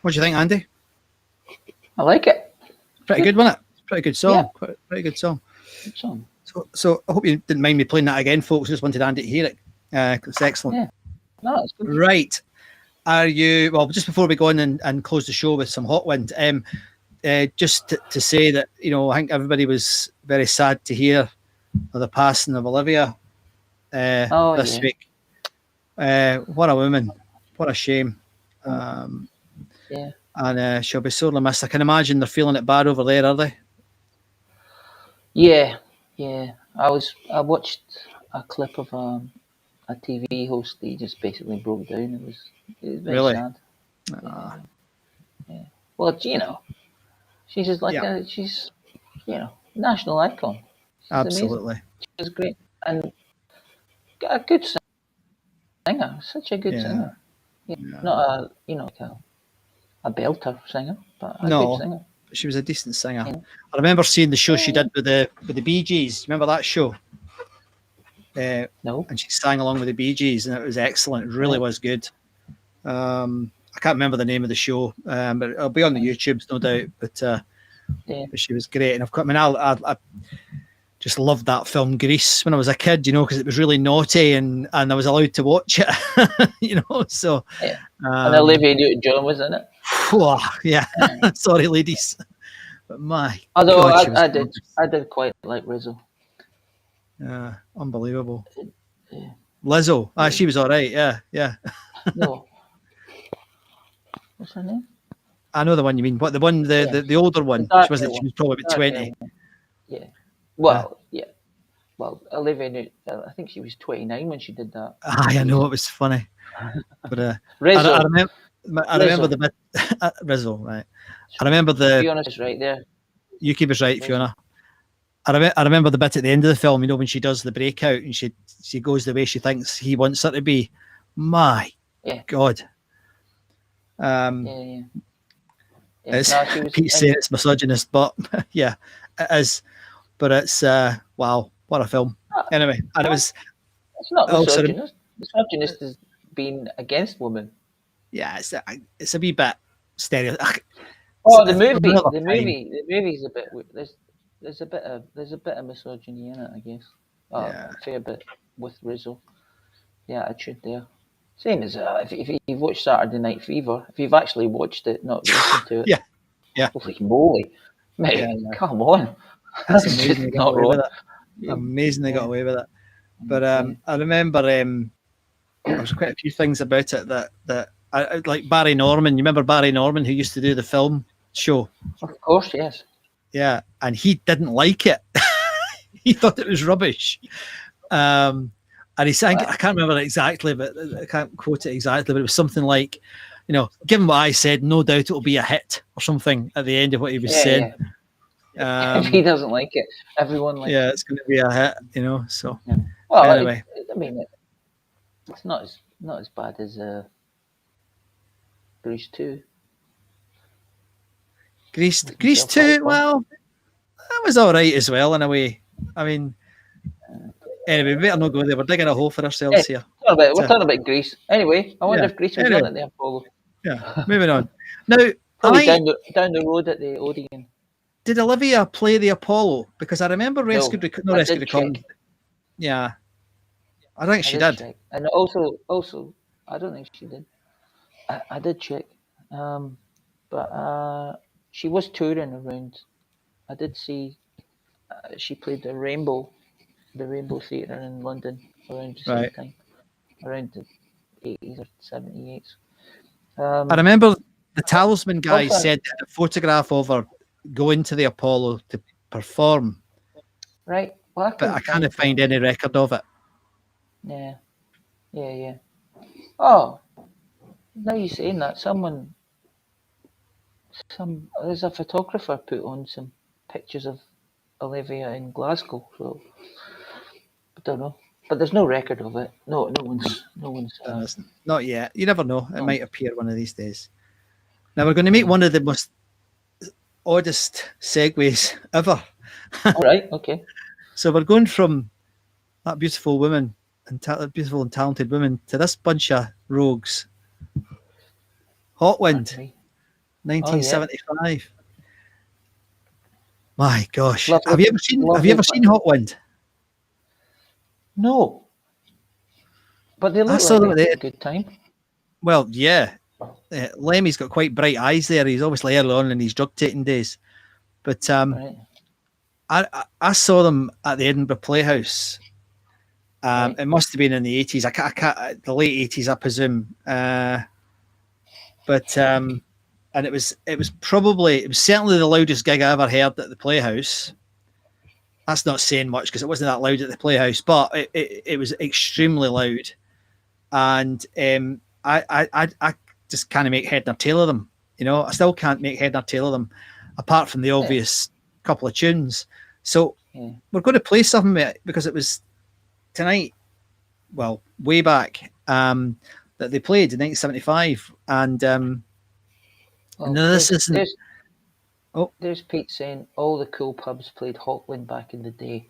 What do you think, Andy? I like it. Pretty good, wasn't it? Pretty good song. Yeah. Pretty good song. Good song. So I hope you didn't mind me playing that again, folks. Just wanted Andy to hear it. 'Cause it's excellent. Yeah. No, it's good. Right. Are you, well, just before we go on and close the show with some Hawkwind, just to say that, you know, I think everybody was very sad to hear of the passing of Olivia this week. What a woman. What a shame. Yeah. And she'll be sorely missed. I can imagine they're feeling it bad over there, are they? Yeah. I watched a clip of a TV host. He just basically broke down. It was very Really? sad. Yeah. Well, you know, she's just like she's, you know, national icon. She's Absolutely. amazing. She's great and a good singer. Such a good singer. Yeah. Not a, you know, like a belter singer, but a good singer. She was a decent singer. Yeah. I remember seeing the show she did with the Bee Gees. Remember that show? No. And she sang along with the Bee Gees, and it was excellent. It really was good. I can't remember the name of the show, but it'll be on the YouTubes, no doubt. But she was great, and I just loved that film Grease when I was a kid, you know, because it was really naughty, and I was allowed to watch it, you know. So, and Olivia Newton-John was in it. Yeah. Sorry, ladies, but my although God, I did quite like Rizzo. Unbelievable. Yeah. Lizzo, she was all right. Yeah. No. What's her name? I know the one you mean. What, the one, the older one? She was probably about 20. Yeah. Well, yeah. Well, Olivia Newton, I think she was 29 when she did that. I know, it was funny. But Rizzo. I remember the bit. Rizzo, right. I remember the. Fiona's right there. You keep us right, Rizzo. Fiona. I remember the bit at the end of the film, you know, when she does the breakout and she goes the way she thinks he wants her to be. My God. It's Pete saying it's misogynist, but yeah, it is. But it's wow, what a film. Anyway, and it was. It's not misogynist. Misogynist is being against women. Yeah, it's a wee bit stereotypical. Oh, the movie's a bit. There's a bit of misogyny in it, I guess. A fair bit with Rizzo. Yeah, attitude there. Same as if you've watched Saturday Night Fever, if you've actually watched it, not listened to it. Yeah. Holy moly, mate! Come on, that's amazing. They got away with it. Amazing, they got away with it. But I remember there was quite a few things about it that I like. Barry Norman. You remember Barry Norman, who used to do the film show? Of course, yes. Yeah, and he didn't like it. He thought it was rubbish. And he sang, I can't remember it exactly, but I can't quote it exactly, but it was something like, you know, given what I said, no doubt it'll be a hit or something at the end of what he was saying. Yeah. If he doesn't like it, everyone likes it. Yeah, it's going to be a hit, you know, so. Yeah. Well, anyway. I mean, it's not as bad as Grease 2. Grease 2, well, that was all right as well in a way. I mean, anyway, we better not go there. We're digging a hole for ourselves here. We're talking about Grease. Anyway, I wonder if Grease was on at the Apollo. Yeah, moving on. Now, down the road at the Odeon. Did Olivia play the Apollo? Because I remember Rescued Raccoon. Yeah. I think she did. Check. And also, I don't think she did. I did check. But she was touring around. I did see she played the Rainbow Theatre in London around the same time, around the 80s or 78s. I remember the Talisman guy said that a photograph of her going to the Apollo to perform. Right. Well, but I can't find any record of it. Yeah. Oh, now you're saying that, there's a photographer put on some pictures of Olivia in Glasgow, so I don't know. But there's no record of it. No one's. Not yet. You never know. It might appear one of these days. Now we're going to make one of the most oddest segues ever. All right. Okay. So we're going from that beautiful woman and beautiful and talented woman to this bunch of rogues. Hawkwind. Okay. 1975. My gosh, Lovely- have you ever seen lovely Hawkwind? No. But they look saw them like at they the- had a good time. Well, yeah. Lemmy's got quite bright eyes there. He's obviously early on in his drug taking days. But Right. I saw them at the Edinburgh Playhouse. Right. It must have been in the 80s. I can't the late 80s, I presume. And it was certainly the loudest gig I ever heard at the Playhouse. That's not saying much because it wasn't that loud at the Playhouse, but it was extremely loud. And I just can't make head nor tail of them. You know, I still can't make head nor tail of them, apart from the obvious couple of tunes. So we're going to play something, mate, because it was tonight, well, way back, that they played in 1975. And no, this isn't. There's Pete saying all the cool pubs played Hawkwind back in the day.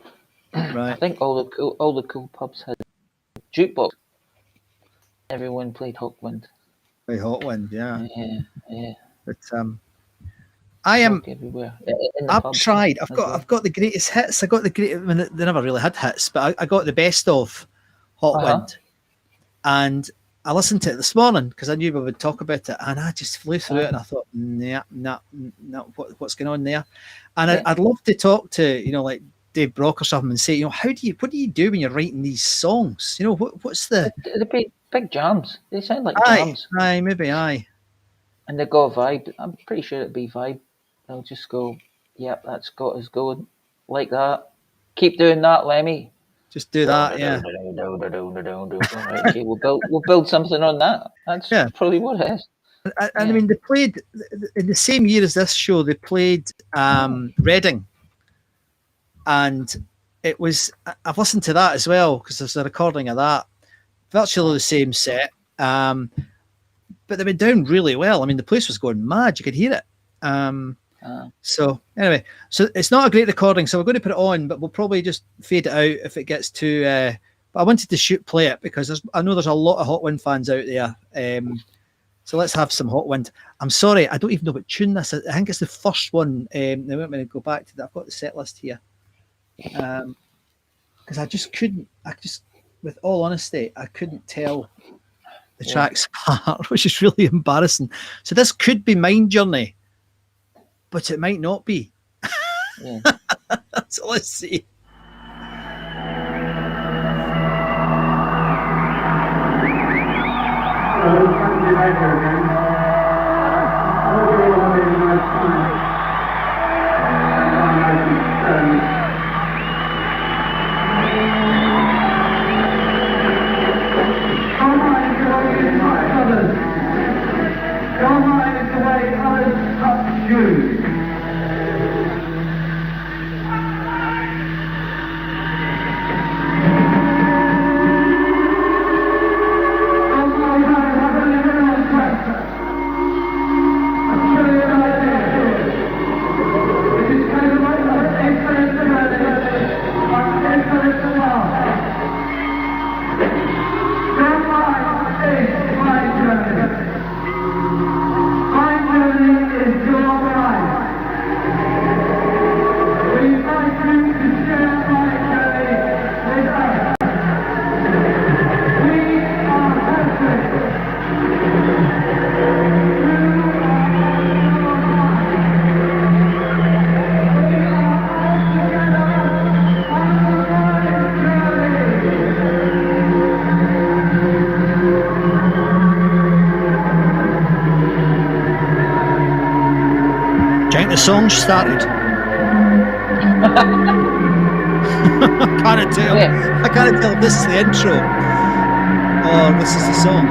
Right. I think all the cool pubs had jukebox. Everyone played Hawkwind. Very Hawkwind, yeah. Yeah. But I am. Everywhere. I've tried. I've got the greatest hits. I got the great. I mean, they never really had hits, but I got the best of Hawkwind, and I listened to it this morning because I knew we would talk about it, and I just flew through it, and I thought, no, what's going on there? And I'd love to talk to like Dave Brock or something and say, what do you do when you're writing these songs? What's the big jams? They sound like jams. Maybe. And they got a vibe. I'm pretty sure it'd be vibe. They'll just go, yep, that's got us going like that. Keep doing that, Lemmy. Just do that, yeah. Right, okay, we'll build something on that. That's probably what it is. And I mean, they played in the same year as this show. They played Reading, and it was. I've listened to that as well because there's a recording of that. Virtually the same set, but they went down really well. I mean, the place was going mad. You could hear it. So anyway, so it's not a great recording, so we're going to put it on, but we'll probably just fade it out if it gets too. But I wanted to play it because I know there's a lot of Hawkwind fans out there. So let's have some Hawkwind. I'm sorry, I don't even know what tune this is. I think it's the first one. Now I'm going to go back to that. I've got the set list here because I just couldn't. With all honesty, I couldn't tell the tracks apart, which is really embarrassing. So this could be Mind Journey, but it might not be. So let's see. The song started. I can't tell if this is the intro or this is the song.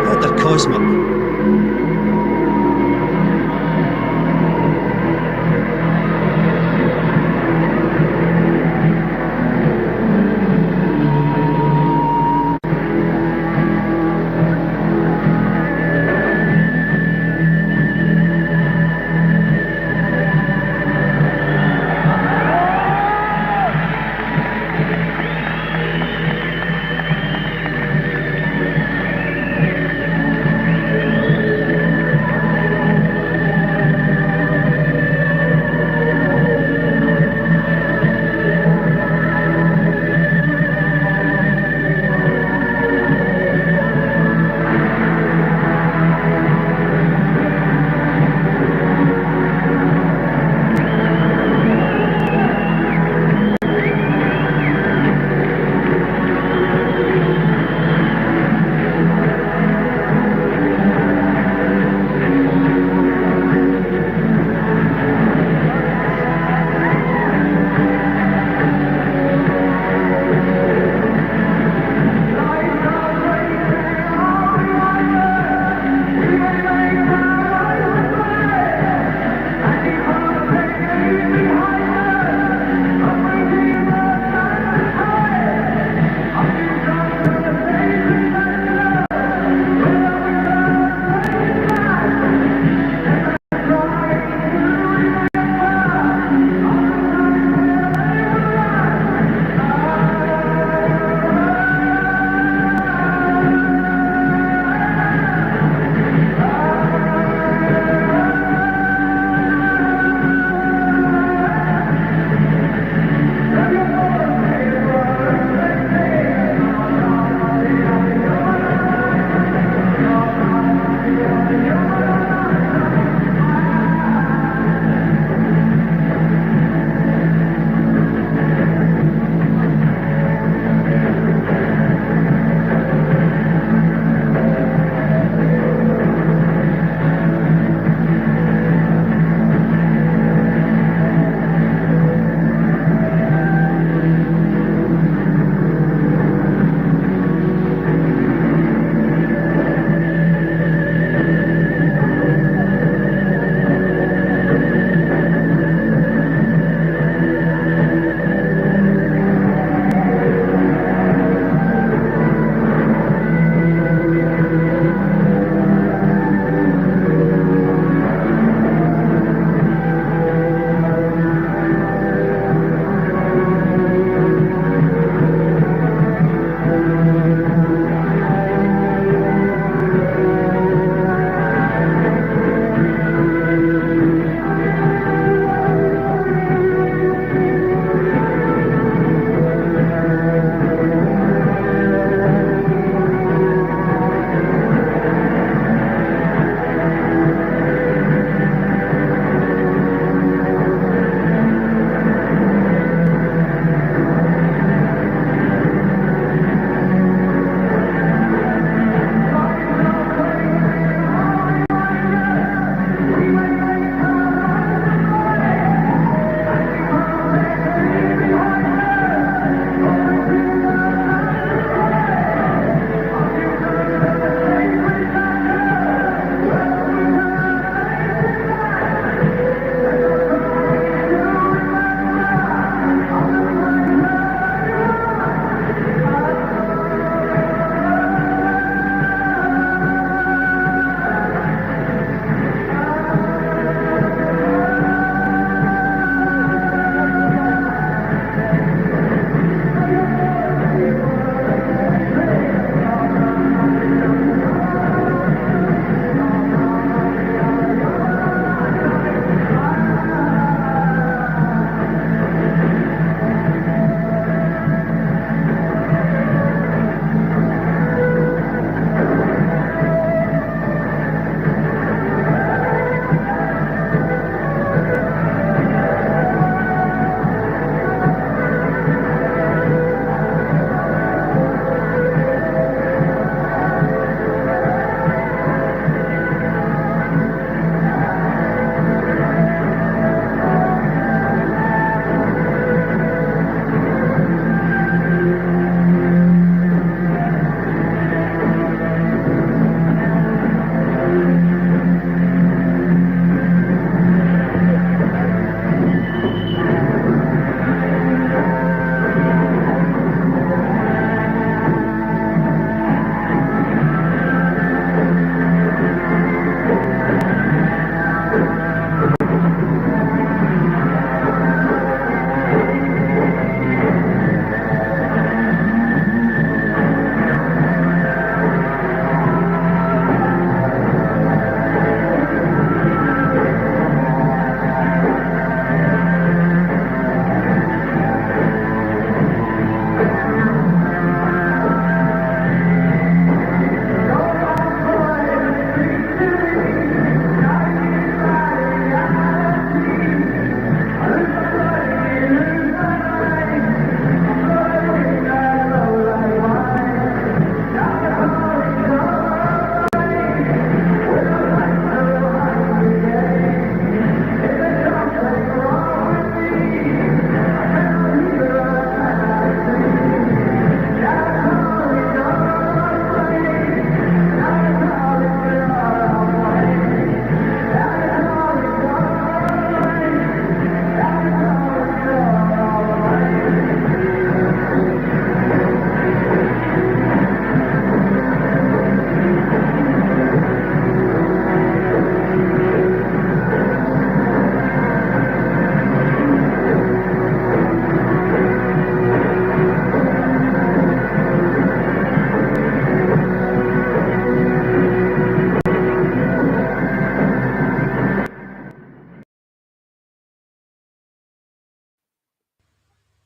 God, they're cosmic.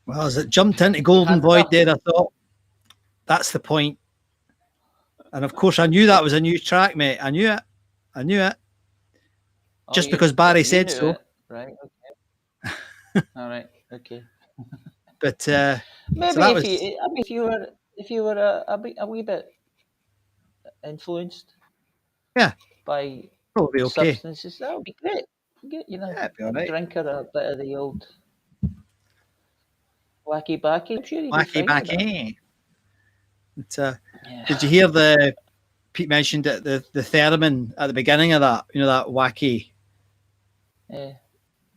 Well, as it jumped into Golden Void there, I thought, that's the point. And of course, I knew that was a new track, mate. I knew it. Oh, Just because Barry said knew so. it. Right. Okay. All right. Okay. But Maybe so that was, if you were a wee bit influenced yeah, by probably okay. substances, that would be great. Get, Yeah, it'd be all right. drink her a bit of the old wacky backy. I'm sure you'd be Wacky fine with that. backy. But, Yeah. did you hear Pete mentioned that the theremin at the beginning of that, you know, that wacky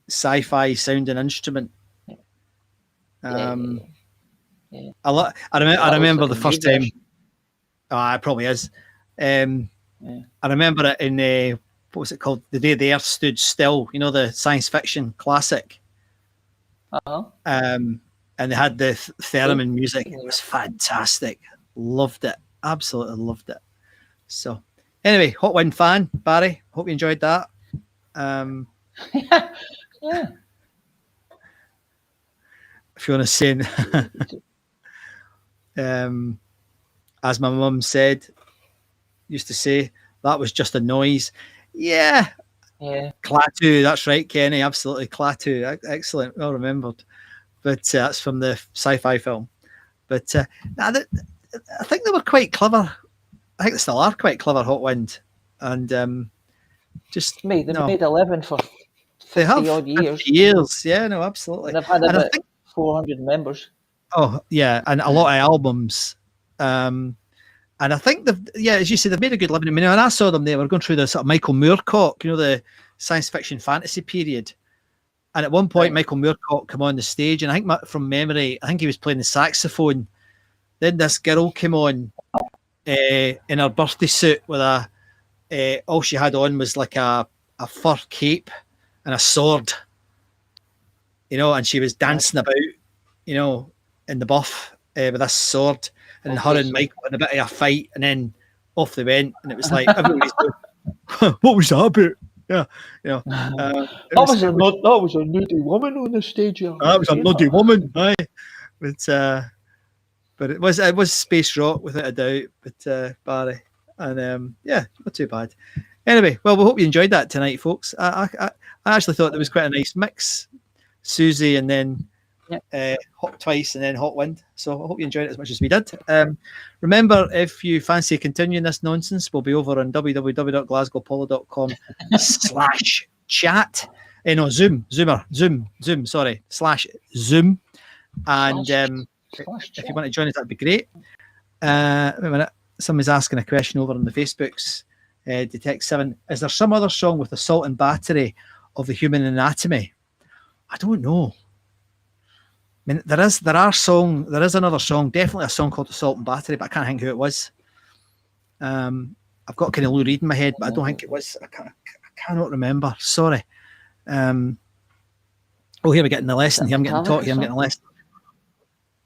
sci-fi sounding instrument. Yeah. I remember the first time. Oh, it probably is. I remember it in what was it called? The Day the Earth Stood Still. You know, the science fiction classic. And they had the theremin music. It was fantastic. Loved it. Absolutely loved it. So, anyway, Hawkwind fan, Barry. Hope you enjoyed that. Yeah. Fiona saying, as my mum used to say, that was just a noise. Yeah. Klaatu, that's right, Kenny. Absolutely, Klaatu. Excellent, well remembered. But that's from the sci-fi film. But I think they were quite clever. I think they still are quite clever, Hawkwind. And just made a living for 50 odd years. Yeah, no, absolutely. And they've had about 400 members. Oh, yeah, and a lot of albums. And I think as you say, they've made a good living. I mean, when I saw them, they were going through the sort of Michael Moorcock, you know, the science fiction fantasy period. And at one point, Michael Moorcock came on the stage, and I think from memory, I think he was playing the saxophone. Then this girl came on in her birthday suit with all she had on was like a fur cape and a sword, you know, and she was dancing about, you know, in the buff with this sword, and her and Michael had a bit of a fight, and then off they went, and it was like everybody's going, what was that about? Yeah, you know, that was a nudie woman on the stage. That was a nudie woman, aye. But it was space rock without a doubt. But Barry, and yeah, not too bad. Anyway, well, we hope you enjoyed that tonight, folks. I actually thought there was quite a nice mix, Siouxsie, and then Hot Twice, and then Hawkwind. So I hope you enjoyed it as much as we did. Remember, if you fancy continuing this nonsense, we'll be over on www.glasgowpolo.com/chat. No, Zoom, /Zoom. And if you want to join us, that'd be great. Wait a minute. Somebody's asking a question over on the Facebooks. Detect 7. Is there some other song with assault and battery of the human anatomy? I don't know. I mean, there is another song, definitely a song called Assault and Battery, but I can't think who it was. I've got kind of Lou Reed in my head, but I don't think it was. I cannot remember. Sorry. Here we're getting the lesson. Here I'm getting taught. Here I'm getting a lesson.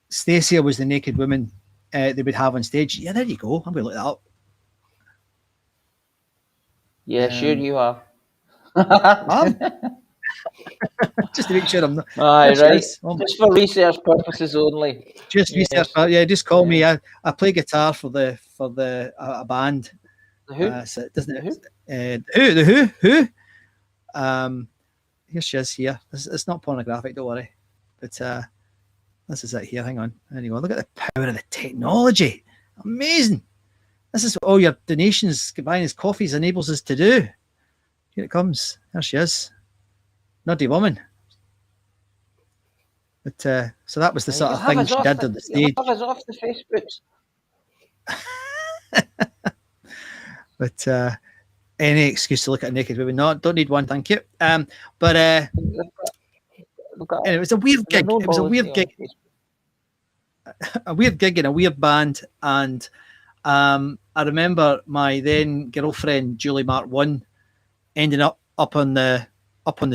Stacia was the naked woman they would have on stage. Yeah, there you go. I'm going to look that up. Yeah, sure you are. Just to make sure I'm not. Right. Just for research purposes only. Just research. Yeah, just call me. I play guitar for a band. The Who? So it doesn't. The Who? Here she is. Here. It's not pornographic. Don't worry. But this is it here. Hang on. There you go. Look at the power of the technology. Amazing. This is what all your donations, buying his coffees, enables us to do. Here it comes. There she is. Nuddy woman. But so that was the sort of thing she did on the stage. Have us off the Facebooks. But any excuse to look at a naked woman. No, don't need one, thank you. But anyway, it was a weird gig. It was a weird gig. A weird gig in a weird band, and I remember my then girlfriend Julie Mark 1 ending up on the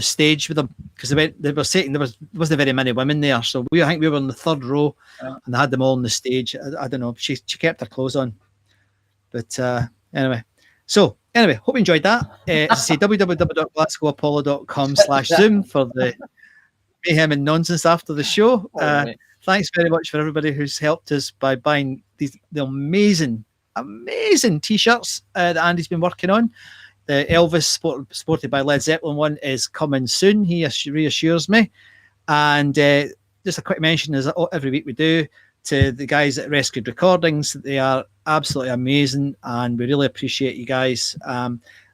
stage with them, because they were saying there wasn't very many women there, so I think we were in the third row, and they had them all on the stage. I don't know. She kept her clothes on, but anyway. So anyway, hope you enjoyed that. As I say, www.glasgowapollo.com/Zoom for the mayhem and nonsense after the show. Right. Thanks very much for everybody who's helped us by buying the amazing T-shirts that Andy's been working on. The Elvis sported by Led Zeppelin one is coming soon. He reassures me. And just a quick mention, as every week we do, to the guys at Rescued Recordings. They are absolutely amazing, and we really appreciate you guys.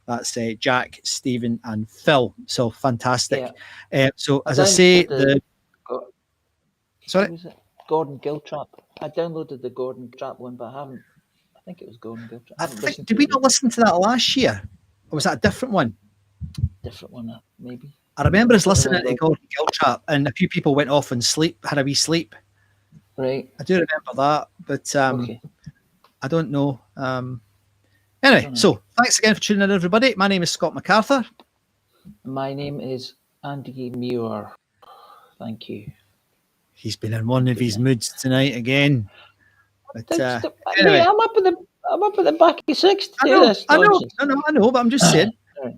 That's Jack, Stephen, and Phil. So fantastic. Yeah. So as I say, sorry, was it Gordon Giltrap? I downloaded the Gordon Giltrap one, but I haven't. I think it was Gordon Giltrap. Did we not listen to that last year, or was that a different one? Different one, maybe. I remember us listening to Gordon Giltrap, and a few people went off and had a wee sleep. Right. I do remember that, but Okay. I don't know. Anyway, so thanks again for tuning in, everybody. My name is Scott MacArthur. My name is Andy Muir. Thank you. He's been in one of his moods tonight again. But anyway, I'm up at the back of 60. I know, but I'm just saying.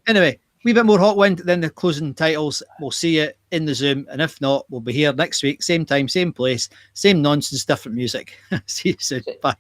Anyway, wee bit more Hawkwind, then the closing titles. We'll see you in the Zoom, and if not, we'll be here next week, same time, same place, same nonsense, different music. See you soon. Bye.